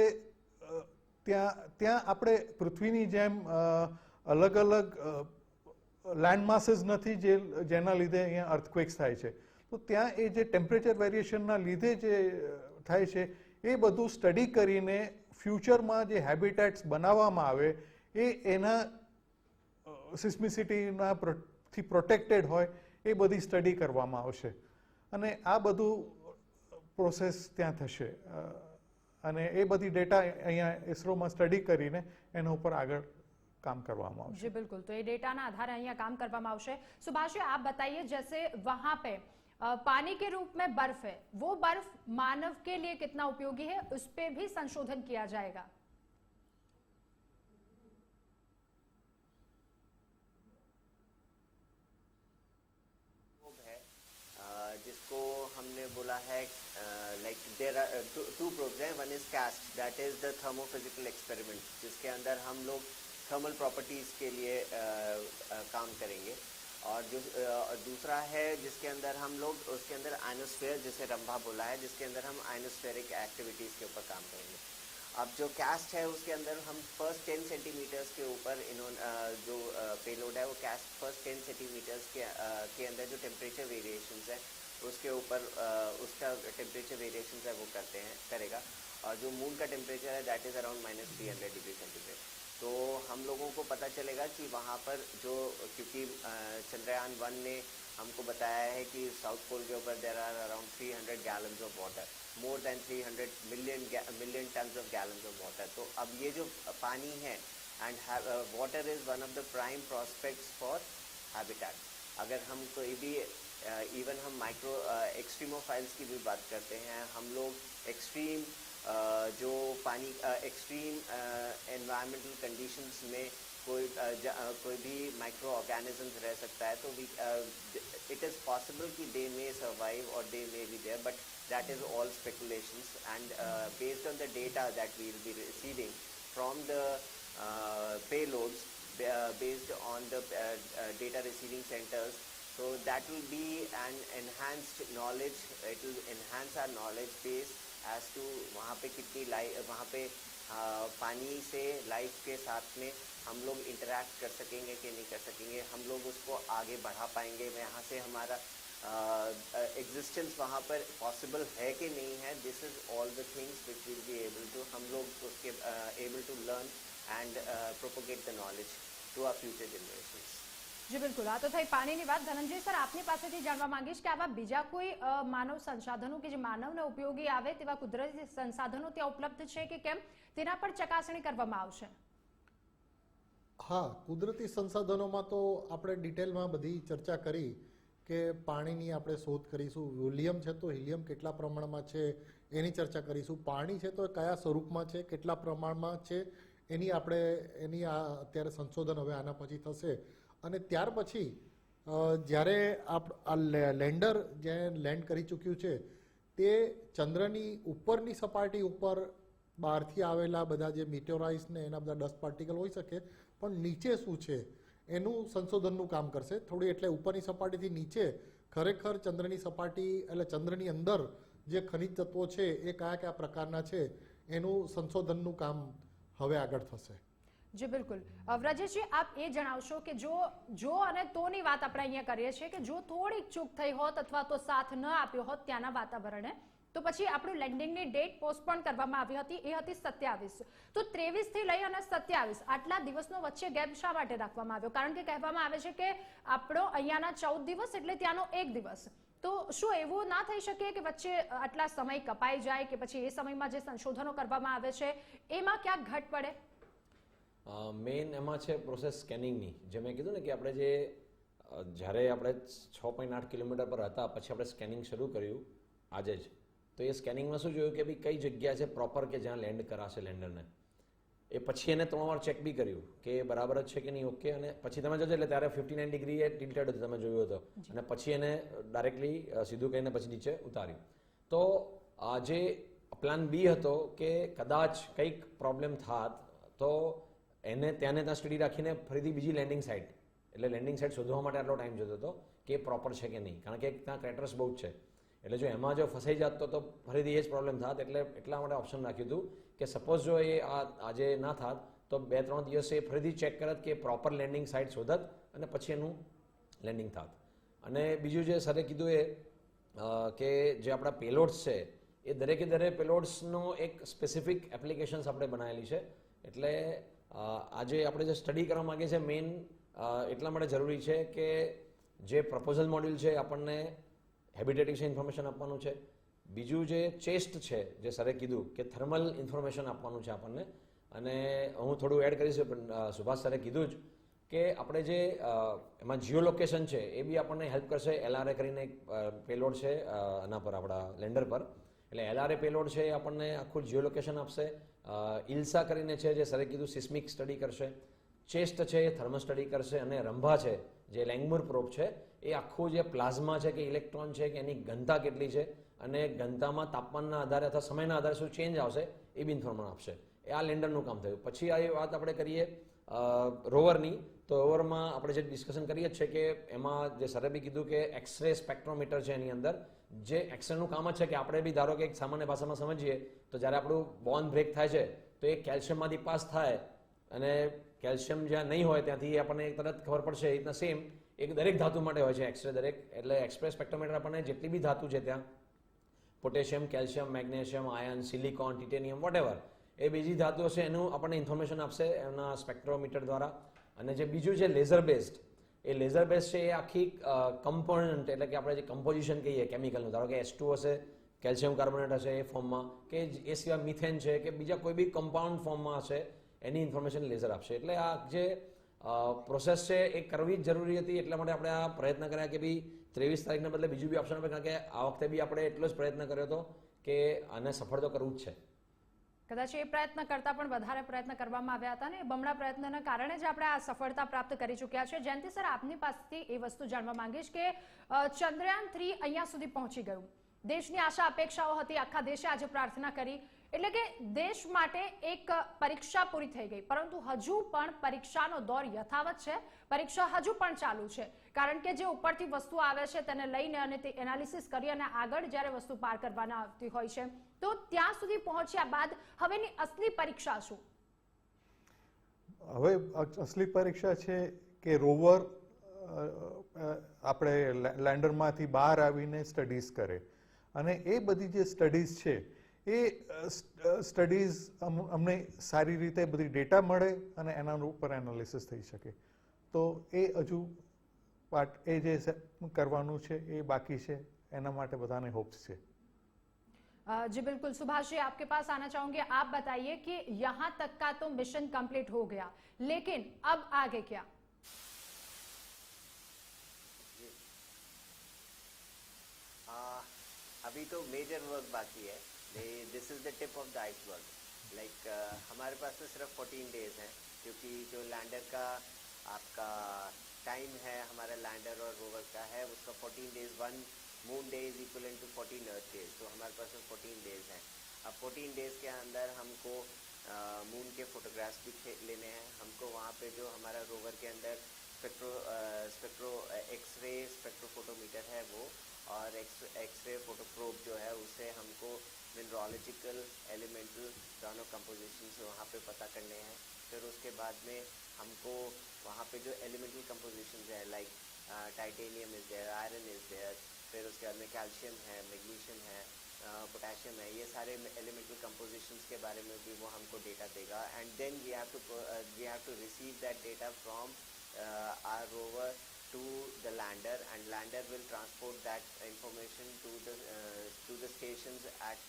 ત્યાં આપણે પૃથ્વીની જેમ અલગ અલગ લેન્ડ માસીસ નથી જેના લીધે અહીંયા અર્થક્વેક્સ થાય છે. તો ત્યાં એ જે ટેમ્પરેચર વેરિએશનના લીધે જે થાય છે એ બધું સ્ટડી કરીને ફ્યુચરમાં જે હેબિટેટ્સ બનાવવામાં આવે એ એના સિસ્મિસિટીના થી પ્રોટેક્ટેડ હોય એ બધી સ્ટડી કરવામાં આવશે, અને આ બધું પ્રોસેસ ત્યાં થશે, અને એ બધી ડેટા અહીંયા ઇસરોમાં સ્ટડી કરીને એના ઉપર આગળ काम करवामा आवशे. जी बिल्कुल, तो ये डेटा ना आधार અહીંયા काम करवामा आवशे. सुभाष, आप बताइए जैसे वहां पे पानी के रूप में बर्फ है, वो बर्फ मानव के लिए कितना उपयोगी है, उस पे भी संशोधन किया जाएगा? जिसको हमने बोला है like there are two program, one is cast, that is the thermophysical experiment, जिसके अंदर हम लोग थर्मल प्रॉपर्टीज़ के लिए काम करेंगे, और जो दूसरा है जिसके अंदर हम लोग उसके अंदर आयनोस्फीयर, जिसे रंभा बोला है, जिसके अंदर हम आयनोस्फेरिक एक्टिविटीज़ के ऊपर काम करेंगे. अब जो कास्ट है उसके अंदर हम फर्स्ट 10 सेंटीमीटर्स के ऊपर इन्होंने जो पेलोड है वो कास्ट फर्स्ट 10 सेंटीमीटर्स के अंदर जो टेम्परेचर वेरिएशंस है उसके ऊपर उसका टेम्परेचर वेरिएशन है वो करेगा। और जो मून का टेम्परेचर है that is around -300 degree centigrade. तो हम लोगों को पता चलेगा कि वहाँ पर जो, क्योंकि चंद्रयान 1 ने हमको बताया है कि साउथ पोल के ऊपर there are around 300 gallons of water, more than 300 million tons of gallons of water. तो अब ये जो पानी है and water is one of the prime prospects for habitat. अगर हम कोई भी इवन हम माइक्रो एक्सट्रीमोफाइल्स की भी बात करते हैं, हम लोग एक्सट्रीम जो पानी एक्सट्रीम एनवायरमेंटल कंडीशंस में कोई भी माइक्रो ऑर्गेनिजम्स रह सकता है, तो इट इज़ पॉसिबल कि दे मे सर्वाइव और they may be there, but that is all speculations. And based on the data that we will be receiving from the payloads based on the data receiving centers, so that will be an enhanced knowledge, it will enhance our knowledge base as to वहाँ पे कितनी वहाँ पे पानी से life के साथ में हम लोग इंटरेक्ट कर सकेंगे कि नहीं कर सकेंगे, हम लोग उसको आगे बढ़ा पाएंगे, यहाँ से हमारा एग्जिस्टेंस वहाँ पर पॉसिबल है कि नहीं है। This is all the things which will be able to, हम लोग उसके able to learn and propagate the knowledge to our future generations. જી બિલકુલ, આ તો થઈ પાણીની વાત. ધનંજય સર, આપની પાસેથી જાણવા માંગીશ કે આવા બીજા કોઈ માનવ સંસાધનો કે જે માનવને ઉપયોગી આવે તેવા કુદરતી સંસાધનો ત્યાં ઉપલબ્ધ છે કે કેમ, તેના પર ચકાસણી કરવામાં આવશે? હા, કુદરતી સંસાધનોમાં તો આપણે ડિટેલમાં બધી ચર્ચા કરી કે પાણીની આપણે શોધ કરીશું, હિલિયમ છે તો હિલિયમ કેટલા પ્રમાણમાં છે એની ચર્ચા કરીશું, પાણી છે તો કયા સ્વરૂપમાં છે, કેટલા પ્રમાણમાં છે એની અત્યારે સંશોધન હવે આના પછી થશે. અને ત્યાર પછી જ્યારે આ લેન્ડર જે લેન્ડ કરી ચૂક્યું છે તે ચંદ્રની ઉપરની સપાટી ઉપર બહારથી આવેલા બધા જે મિટેરોઇટ્સ ને એના બધા ડસ્ટ પાર્ટિકલ હોઈ શકે, પણ નીચે શું છે એનું સંશોધનનું કામ કરશે થોડી. એટલે ઉપરની સપાટીથી નીચે ખરેખર ચંદ્રની સપાટી એટલે ચંદ્રની અંદર જે ખનિજ તત્વો છે એ કયા કયા પ્રકારના છે એનું સંશોધનનું કામ હવે આગળ થશે. જી બિલકુલ. વ્રજેશજી, આપ એ જણાવશો કે જો અને તોની વાત આપણે અહીંયા કરીએ છીએ કે જો થોડીક ચૂક થઈ હોત અથવા તો સાથ ન આપ્યો હોત ત્યાંના વાતાવરણે, તો પછી આપણું લેન્ડિંગની ડેટ પોસ્ટપોન કરવામાં આવી હતી, એ હતી 27. તો 23 થી લઈ અને 27 આટલા દિવસનો વચ્ચે ગેપ શા માટે રાખવામાં આવ્યો? કારણ કે કહેવામાં આવે છે કે આપણો અહીંયાના 14 દિવસ એટલે ત્યાંનો 1 દિવસ. તો શું એવું ના થઈ શકે કે વચ્ચે આટલા સમય કપાઈ જાય કે પછી એ સમયમાં જે સંશોધનો કરવામાં આવે છે એમાં ક્યાંક ઘટ પડે? મેઇન એમાં છે પ્રોસેસ સ્કેનિંગની. જે મેં કીધું ને કે આપણે જે જ્યારે આપણે 6.8 કિલોમીટર પર હતા પછી આપણે સ્કેનિંગ શરૂ કર્યું આજે જ, તો એ સ્કેનિંગમાં શું જોયું કે ભાઈ કઈ જગ્યા છે પ્રોપર કે જ્યાં લેન્ડ કરાશે લેન્ડરને. એ પછી એને 3 વાર ચેક બી કર્યું કે બરાબર જ છે કે નહીં, ઓકે. અને પછી તમે જોજો એટલે ત્યારે 59 ડિગ્રી એ ટિલ્ટેડ હતું, તમે જોયું હતો. અને પછી એને ડાયરેક્ટલી સીધું કરીને પછી નીચે ઉતાર્યું. તો આ જે પ્લાન બી હતો કે કદાચ કંઈક પ્રોબ્લેમ થાત તો એને ત્યાં સ્ટડી રાખીને ફરીથી બીજી લેન્ડિંગ સાઇટ, એટલે લેન્ડિંગ સાઇટ શોધવા માટે આટલો ટાઈમ જતો હતો કે પ્રોપર છે કે નહીં, કારણ કે ત્યાં ક્રેટર્સ બહુ જ છે. એટલે જો એમાં જો ફસાઈ જાત તો ફરીથી એ જ પ્રોબ્લેમ થાત. એટલે એટલા માટે ઓપ્શન રાખ્યું હતું કે સપોઝ જો એ આજે ના થાત તો 2-3 દિવસે ફરીથી ચેક કરત કે પ્રોપર લેન્ડિંગ સાઇટ શોધત અને પછી એનું લેન્ડિંગ થાત. અને બીજું જે સરે કીધું એ કે જે આપણા પેલોડ્સ છે એ દરેકે દરેક પેલોડ્સનો એક સ્પેસિફિક એપ્લિકેશન્સ આપણે બનાવેલી છે. એટલે આજે આપણે જે સ્ટડી કરવા માગીએ છીએ મેઇન એટલા માટે જરૂરી છે કે જે પ્રપોઝલ મોડ્યુલ છે આપણને હેબિટેટ વિશે ઇન્ફોર્મેશન આપવાનું છે. બીજું જે ચેસ્ટ છે જે સરે કીધું કે થર્મલ ઇન્ફોર્મેશન આપવાનું છે આપણને. અને હું થોડું એડ કરીશ, સુભાષ સરે કીધું જ કે આપણે જે એમાં જીઓ લોકેશન છે એ બી આપણને હેલ્પ કરશે. LRA કરીને એક પેલોડ છે એના પર આપણા લેન્ડર પર, એટલે LRA પેલોડ છે એ આપણને આખું જીઓ લોકેશન આપશે. ઇલ્સા કરીને છે જે સરે કીધું સિસ્મિક સ્ટડી કરશે. ચેસ્ટ છે એ થર્મલ સ્ટડી કરશે. અને રંભા છે જે લેંગમુર પ્રોબ છે એ આખું જે પ્લાઝમા છે કે ઇલેક્ટ્રોન છે કે એની ઘનતા કેટલી છે અને ઘનતામાં તાપમાનના આધારે અથવા સમયના આધારે શું ચેન્જ આવશે એ બી ઇન્ફોર્મેશન આપશે. એ આ લેન્ડરનું કામ થયું. પછી આ વાત આપણે કરીએ રોવરની, તો રોવરમાં આપણે જે ડિસ્કશન કરીએ છીએ કે એમાં જે સરે બી કીધું કે એક્સરે સ્પેક્ટ્રોમીટર છે એની અંદર, જે એક્સરેનું કામ જ છે કે આપણે બી ધારો કે એક સામાન્ય ભાષામાં સમજીએ તો જ્યારે આપણું બોન્ડ બ્રેક થાય છે તો એ કેલ્શિયમમાંથી પાસ થાય અને કેલ્શિયમ જ્યાં નહીં હોય ત્યાંથી આપણને તરત ખબર પડશે. એ રીતના સેમ એક દરેક ધાતુ માટે હોય છે એક્સરે દરેક, એટલે એક્સપ્રેસ સ્પેક્ટ્રોમીટર આપણને જેટલી બી ધાતુ છે ત્યાં potassium, calcium, magnesium, iron, silicon, titanium, whatever એ બીજી ધાતુ હશે એનું આપણને ઇન્ફોર્મેશન આપશે એના સ્પેક્ટ્રોમીટર દ્વારા. અને જે બીજું છે લેઝર બેઝડ, એ લેઝર બેઝ છે એ આખી કમ્પોનન્ટ એટલે કે આપણે જે કમ્પોઝિશન કહીએ કેમિકલનું, ધારો કે H2 હશે, કેલ્શિયમ કાર્બોનેટ હશે એ ફોર્મમાં, કે એ સિવાય મિથેન છે કે બીજા કોઈ બી કમ્પાઉન્ડ ફોર્મમાં હશે એની ઇન્ફોર્મેશન લેઝર આપશે. એટલે આ જે પ્રોસેસ છે એ કરવી જ જરૂરી હતી. એટલા માટે આપણે આ પ્રયત્ન કર્યા કે ભાઈ 23 તારીખના બદલે બીજું બી ઓપ્શન આપે, કારણ કે આ વખતે બી આપણે એટલો જ પ્રયત્ન કર્યો હતો કે આને સફળ તો કરવું જ છે. કદાચ એ પ્રયત્ન કરતાં પણ વધારે પ્રયત્ન કરવામાં આવ્યા હતા ને એ બમણા પ્રયત્નના કારણે જ આપણે આ સફળતા પ્રાપ્ત કરી ચૂક્યા છે. જયંતિ સર, આપની પાસેથી એ વસ્તુ જાણવા માંગીશ કે ચંદ્રયાન 3 અહીંયા સુધી પહોંચી ગયું, દેશની આશા અપેક્ષાઓ હતી, આખા દેશે આજે પ્રાર્થના કરી, એટલે કે દેશ માટે એક પરીક્ષા પૂરી થઈ ગઈ, પરંતુ હજુ પણ પરીક્ષાનો દોર યથાવત છે, પરીક્ષા હજુ પણ ચાલુ છે, કારણ કે જે ઉપરથી વસ્તુ આવે છે તેને લઈને અને તે એનાલિસિસ કરી અને આગળ જ્યારે વસ્તુ પાર કરવાના આવતી હોય છે, તો ત્યાં સુધી પહોંચ્યા બાદ હવેની અસલી પરીક્ષા શું? હવે અસલી પરીક્ષા છે કે રોવર આપણે લેન્ડરમાંથી બહાર આવીને સ્ટડીઝ કરે, અને એ બધી જે સ્ટડીઝ છે એ સ્ટડીઝ અમને સારી રીતે બધી ડેટા મળે અને એના ઉપર એનાલિસિસ થઈ શકે. તો એ હજુ પાર્ટ એ જે કરવાનું છે એ બાકી છે, એના માટે બધાને હોપ્સ છે. जी बिल्कुल, सुभाष जी आपके पास आना चाहूंगे. आप बताइए कि यहाँ तक का तो मिशन कंप्लीट हो गया, लेकिन अब आगे क्या? अभी तो मेजर वर्क बाकी है. This is the tip of the iceberg. Like हमारे पास तो सिर्फ 14 डेज हैं, क्योंकि जो लैंडर का आपका टाइम है, हमारा लैंडर और रोवर का है, उसका 14 days, 1 moon day is equivalent to 14 earth days. तो हमारे पास तो 14 डेज हैं. अब 14 डेज के अंदर हमको मून के फोटोग्राफ्स भी लेने हैं. हमको वहाँ पे जो हमारा रोवर के अंदर स्पेक्ट्रो एक्सरे स्पेक्ट्रोफोटोमीटर है वो, और एक्सरे फोटोप्रोब जो है उससे हमको मिनरोलॉजिकल, एलिमेंटल दोनों कंपोजिशन से वहाँ पे पता करने हैं. फिर उसके बाद में हमको वहाँ पे जो एलिमेंटल कंपोजिशन है, like titanium is there, iron is there, फिर उसके बाद में कैल्शियम है, मैग्नीशियम है, पोटेशियम है, ये सारे एलिमेंटल कंपोजिशंस के बारे में भी वो हमको डेटा देगा. And then we have to receive that data from our rover to the lander, and lander will transport that information to the stations at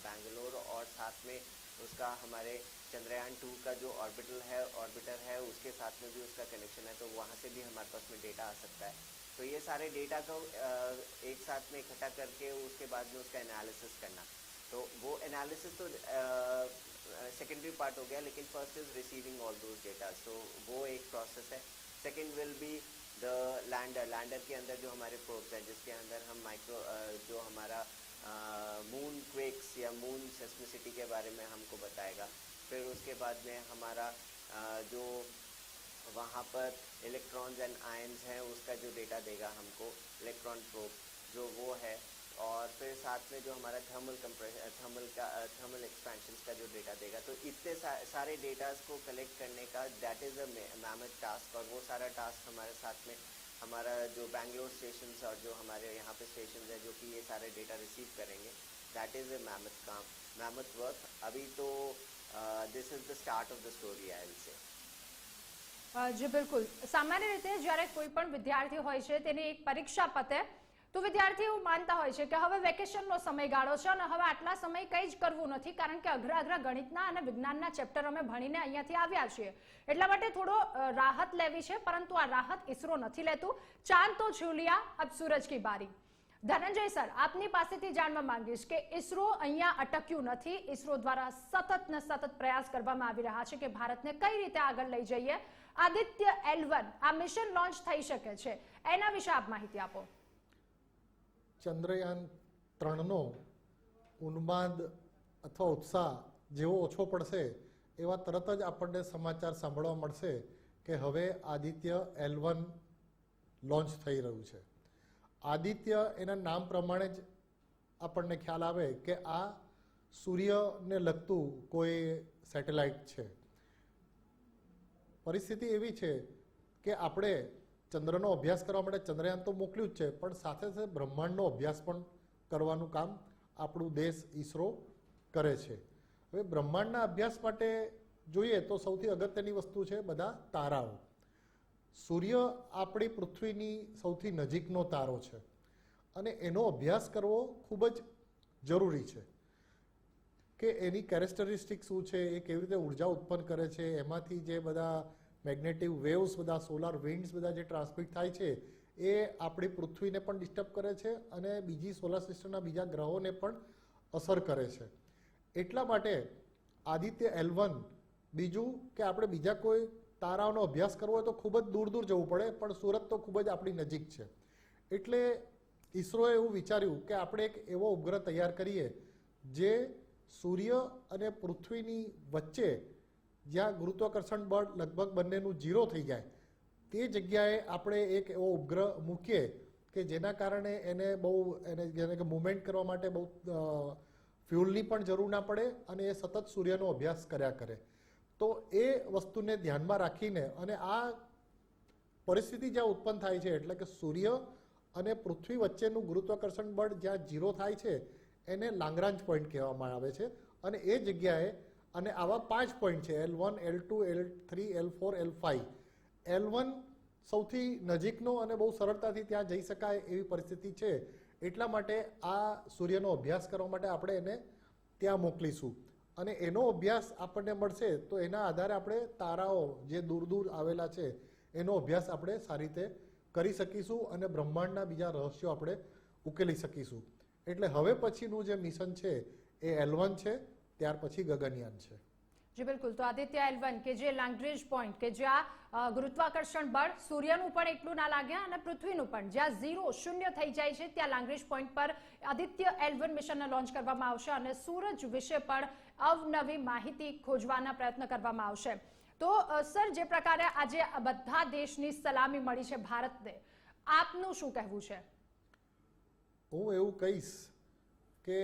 Bangalore. और साथ में उसका हमारे चंद्रयान 2 का जो ऑर्बिटर है उसके साथ में भी उसका कनेक्शन है, तो वहाँ से भी हमारे पास में डेटा आ सकता है. तो ये सारे डेटा को एक साथ में इकट्ठा करके उसके बाद में उसका एनालिसिस करना. तो वो एनालिसिस तो सेकेंडरी पार्ट हो गया, लेकिन first is receiving all those data. तो वो एक प्रोसेस है. Second will be the lander के अंदर जो हमारे प्रोब्स हैं, जिसके अंदर हम जो हमारा मून क्वेक्स या मून सेस्मिसिटी के बारे में हमको बताएगा. फिर उसके बाद में हमारा जो वहाँ पर इलेक्ट्रॉन्स एंड आयन्स हैं उसका जो डेटा देगा हमको, इलेक्ट्रॉन प्रोब जो वो है. और फिर साथ में जो हमारा थर्मल एक्सपेंशन का जो डेटा देगा. तो इतने सारे डेटास को कलेक्ट करने का that is a mammoth task. और वो सारा टास्क हमारे साथ में हमारा जो बैंगलोर स्टेशन और जो हमारे यहाँ पे स्टेशन है जो कि ये सारे डेटा रिसीव करेंगे, that is a mammoth work. अभी तो this is the start of the story, I will say. જી બિલકુલ, સામાન્ય રીતે જ્યારે કોઈ પણ વિદ્યાર્થી હોય છે તેની એક પરીક્ષા પતે તો વિદ્યાર્થી એવું માનતા હોય છે કે હવે વેકેશનનો સમયગાળો છે અને હવે આટલા સમય કંઈ જ કરવું નથી, કારણ કે અઘરા ગણિતના અને વિજ્ઞાનના ચેપ્ટર અમે ભણીને અહીંયાથી આવ્યા છીએ, એટલા માટે થોડો રાહત લેવી છે. પરંતુ આ રાહત ઇસરો નથી લેતું. ચાંદ તો છू लिया, अब सूरज की बारी. ધનંજય સર, આપની પાસેથી જાણવા માંગીશ કે ઇસરો અહીંયા અટક્યું નથી. ઇસરો દ્વારા સતત ને સતત પ્રયાસ કરવામાં આવી રહ્યા છે કે ભારતને કઈ રીતે આગળ લઈ જઈએ. આદિત્ય L1 આ મિશન લોન્ચ થઈ શકે છે, એના વિશે આપ માહિતી આપો. ચંદ્રયાન 3નો ઉન્માદ અથવા ઉત્સાહ જેવો ઓછો પડશે એવા તરત જ આપણને સમાચાર સાંભળવા મળશે કે હવે આદિત્ય L1 લોન્ચ થઈ રહ્યું છે. આદિત્ય એના નામ પ્રમાણે જ આપણને ખ્યાલ આવે કે આ સૂર્યને લગતું કોઈ સેટેલાઇટ છે. પરિસ્થિતિ એવી છે કે આપણે ચંદ્રનો અભ્યાસ કરવા માટે ચંદ્રયાન તો મોકલ્યું જ છે, પણ સાથે સાથે બ્રહ્માંડનો અભ્યાસ પણ કરવાનું કામ આપણું દેશ ઈસરો કરે છે. હવે બ્રહ્માંડના અભ્યાસ માટે જોઈએ તો સૌથી અગત્યની વસ્તુ છે બધા તારાઓ. સૂર્ય આપણી પૃથ્વીની સૌથી નજીકનો તારો છે અને એનો અભ્યાસ કરવો ખૂબ જ જરૂરી છે કે એની કેરેક્ટરિસ્ટિક શું છે, એ કેવી રીતે ઉર્જા ઉત્પન્ન કરે છે, એમાંથી જે બધા મેગ્નેટિક વેવ્સ, બધા સોલાર વિન્ડ્સ બધા જે ટ્રાન્સમિટ થાય છે એ આપણી પૃથ્વીને પણ ડિસ્ટર્બ કરે છે અને બીજી સોલાર સિસ્ટમના બીજા ગ્રહોને પણ અસર કરે છે. એટલા માટે આદિત્ય L1, બીજું કે આપણે બીજા કોઈ તારાઓનો અભ્યાસ કરવો હોય તો ખૂબ જ દૂર દૂર જવું પડે, પણ સુરત તો ખૂબ જ આપણી નજીક છે. એટલે ઈસરોએ એવું વિચાર્યું કે આપણે એક એવો ઉપગ્રહ તૈયાર કરીએ જે સૂર્ય અને પૃથ્વીની વચ્ચે જ્યાં ગુરુત્વાકર્ષણ બળ લગભગ બંનેનું 0 થઈ જાય તે જગ્યાએ આપણે એક એવો ઉપગ્રહ મૂકીએ કે જેના કારણે જેને કે મૂવમેન્ટ કરવા માટે બહુ ફ્યુલની પણ જરૂર ના પડે અને એ સતત સૂર્યનો અભ્યાસ કર્યા કરે. તો એ વસ્તુને ધ્યાનમાં રાખીને અને આ પરિસ્થિતિ જ્યાં ઉત્પન્ન થાય છે એટલે કે સૂર્ય અને પૃથ્વી વચ્ચેનું ગુરુત્વાકર્ષણ બળ જ્યાં 0 થાય છે એને લાંગ્રાન્જ પોઈન્ટ કહેવામાં આવે છે અને એ જગ્યાએ અને આવા 5 પોઈન્ટ છે L1, L2, L3, L4, L5. L1 સૌથી નજીકનો અને બહુ સરળતાથી ત્યાં જઈ શકાય એવી પરિસ્થિતિ છે. એટલા માટે આ સૂર્યનો અભ્યાસ કરવા માટે આપણે એને ત્યાં મોકલીશું અને એનો અભ્યાસ આપણને મળશે તો એના આધારે આપણે તારાઓ જે દૂર દૂર આવેલા છે એનો અભ્યાસ આપણે સારી રીતે કરી શકીશું અને બ્રહ્માંડના બીજા રહસ્યો આપણે ઉકેલી શકીશું. એટલે હવે પછીનું જે મિશન છે એ L1 છે, ત્યાર પછી ગગનયાન છે. જી બિલકુલ. તો આદિત્ય L1 કે જે લેગ્રેન્જ પોઈન્ટ કે જ્યાં ગુરુત્વાકર્ષણ બળ સૂર્યનું પણ એટલું ના લાગે અને પૃથ્વીનું પણ જ્યાં 0 થઈ જાય છે ત્યાં લેગ્રેન્જ પોઈન્ટ પર આદિત્ય L1 મિશનને લોન્ચ કરવામાં આવશે અને સૂરજ વિશે પણ અવનવી માહિતી ખોજવાના પ્રયત્ન કરવામાં આવશે. તો સર, જે પ્રકારે આજે બધા દેશની સલામી મળી છે ભારતને, આપનું શું કહેવું છે? હું એવું કહીશ કે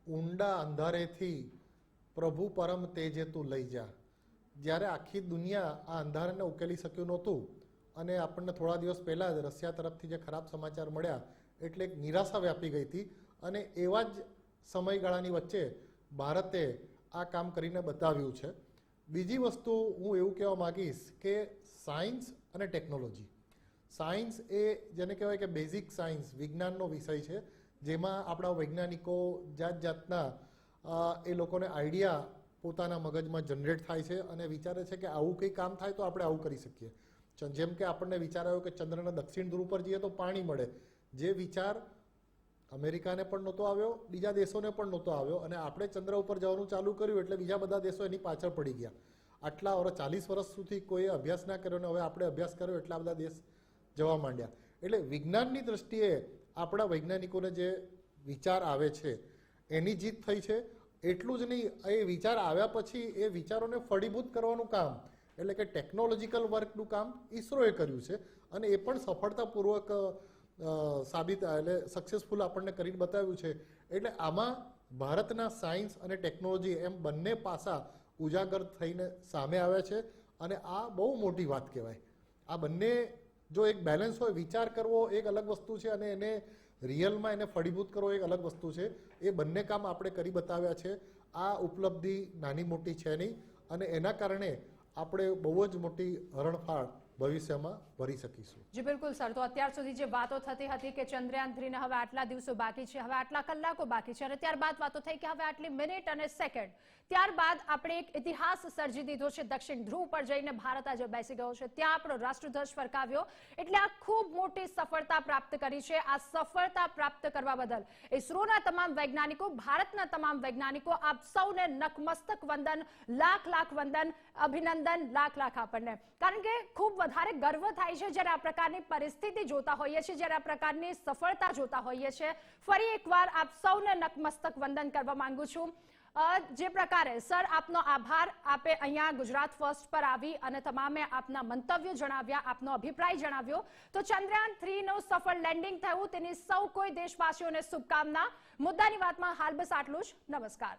ઊંડા અંધારેથી પ્રભુ પરમ તેજે તું લઈ જા. જ્યારે આખી દુનિયા આ અંધારાને ઉકેલી શક્યું નહોતું અને આપણને થોડા દિવસ પહેલાં જ રશિયા તરફથી જે ખરાબ સમાચાર મળ્યા એટલે એક નિરાશા વ્યાપી ગઈ હતી અને એવા જ સમયગાળાની વચ્ચે ભારતે આ કામ કરીને બતાવ્યું છે. બીજી વસ્તુ હું એવું કહેવા માગીશ કે સાયન્સ અને ટેકનોલોજી. સાયન્સ એ જેને કહેવાય કે બેઝિક સાયન્સ, વિજ્ઞાનનો વિષય છે જેમાં આપણા વૈજ્ઞાનિકો જાત જાતના એ લોકોને આઈડિયા પોતાના મગજમાં જનરેટ થાય છે અને વિચારે છે કે આવું કંઈ કામ થાય તો આપણે આવું કરી શકીએ. જેમ કે આપણને વિચાર આવ્યો કે ચંદ્રના દક્ષિણ ધ્રુવ પર જઈએ તો પાણી મળે, જે વિચાર અમેરિકાને પણ નહોતો આવ્યો, બીજા દેશોને પણ નહોતો આવ્યો અને આપણે ચંદ્ર ઉપર જવાનું ચાલુ કર્યું એટલે બીજા બધા દેશો એની પાછળ પડી ગયા. આટલા 40 વર્ષ સુધી કોઈએ અભ્યાસ ના કર્યો અને હવે આપણે અભ્યાસ કર્યો એટલા બધા દેશ જવા માંડ્યા. એટલે વિજ્ઞાનની દ્રષ્ટિએ આપણા વૈજ્ઞાનિકોને જે વિચાર આવે છે એની જીત થઈ છે. એટલું જ નહીં, એ વિચાર આવ્યા પછી એ વિચારોને ફળીભૂત કરવાનું કામ એટલે કે ટેકનોલોજીકલ વર્કનું કામ ઈસરોએ કર્યું છે અને એ પણ સફળતાપૂર્વક એટલે સક્સેસફુલ આપણને કરીને બતાવ્યું છે. એટલે આમાં ભારતના સાયન્સ અને ટેકનોલોજી એમ બંને પાસા ઉજાગર થઈને સામે આવ્યા છે અને આ બહુ મોટી વાત કહેવાય. આ બંને જો એક બેલેન્સ હોય, વિચાર કરવો એક અલગ વસ્તુ છે અને એને રિયલમાં એને ફળીભૂત કરવો એક અલગ વસ્તુ છે. એ બંને કામ આપણે કરી બતાવ્યા છે. આ ઉપલબ્ધિ નાની મોટી છે નહીં અને એના કારણે આપણે બહુ જ મોટી હરણફાળ ભવિષ્યમાં ભરી શકીશું. જી બિલકુલ સર. તો અત્યાર સુધી જે વાતો થતી હતી કે ચંદ્રયાન 3 ને હવે આટલા દિવસો બાકી છે, હવે આટલા કલાકો બાકી છે અને ત્યારબાદ વાતો થઈ કે હવે આટલી મિનિટ અને સેકન્ડ, ત્યારબાદ આપણે એક ઇતિહાસ સર્જી દીધો છે. દક્ષિણ ધ્રુવ પર જઈને ભારત આજે બેસી ગયો છે, ત્યાં આપણો રાષ્ટ્રધ્વજ ફરકાવ્યો. એટલે આ ખૂબ મોટી સફળતા પ્રાપ્ત કરી છે. આ સફળતા પ્રાપ્ત કરવા બદલ ઇસરોના તમામ વૈજ્ઞાનિકો, ભારતના તમામ વૈજ્ઞાનિકો, આપ સૌને નકમસ્તક વંદન, લાખ લાખ વંદન, અભિનંદન, લાખ લાખ આપણને. કારણ કે ખૂબ વધારે ગર્વ થાય છે જ્યારે આ પ્રકારની પરિસ્થિતિ જોતા હોઈએ છીએ, જ્યારે આ પ્રકારની સફળતા જોતા હોઈએ છીએ. ફરી એકવાર આપ સૌને નકમસ્તક વંદન કરવા માંગુ છું. જે પ્રકારે સર, આપનો આભાર. આપે અહીંયા ગુજરાત ફર્સ્ટ પર આવી અને તમામે આપના મંતવ્યો જણાવ્યા, આપનો અભિપ્રાય જણાવ્યો. તો ચંદ્રયાન 3 નું સફળ લેન્ડિંગ થયું તેની સૌ કોઈ દેશવાસીઓને શુભકામના. મુદ્દાની વાતમાં હાલ બસ આટલું જ. નમસ્કાર.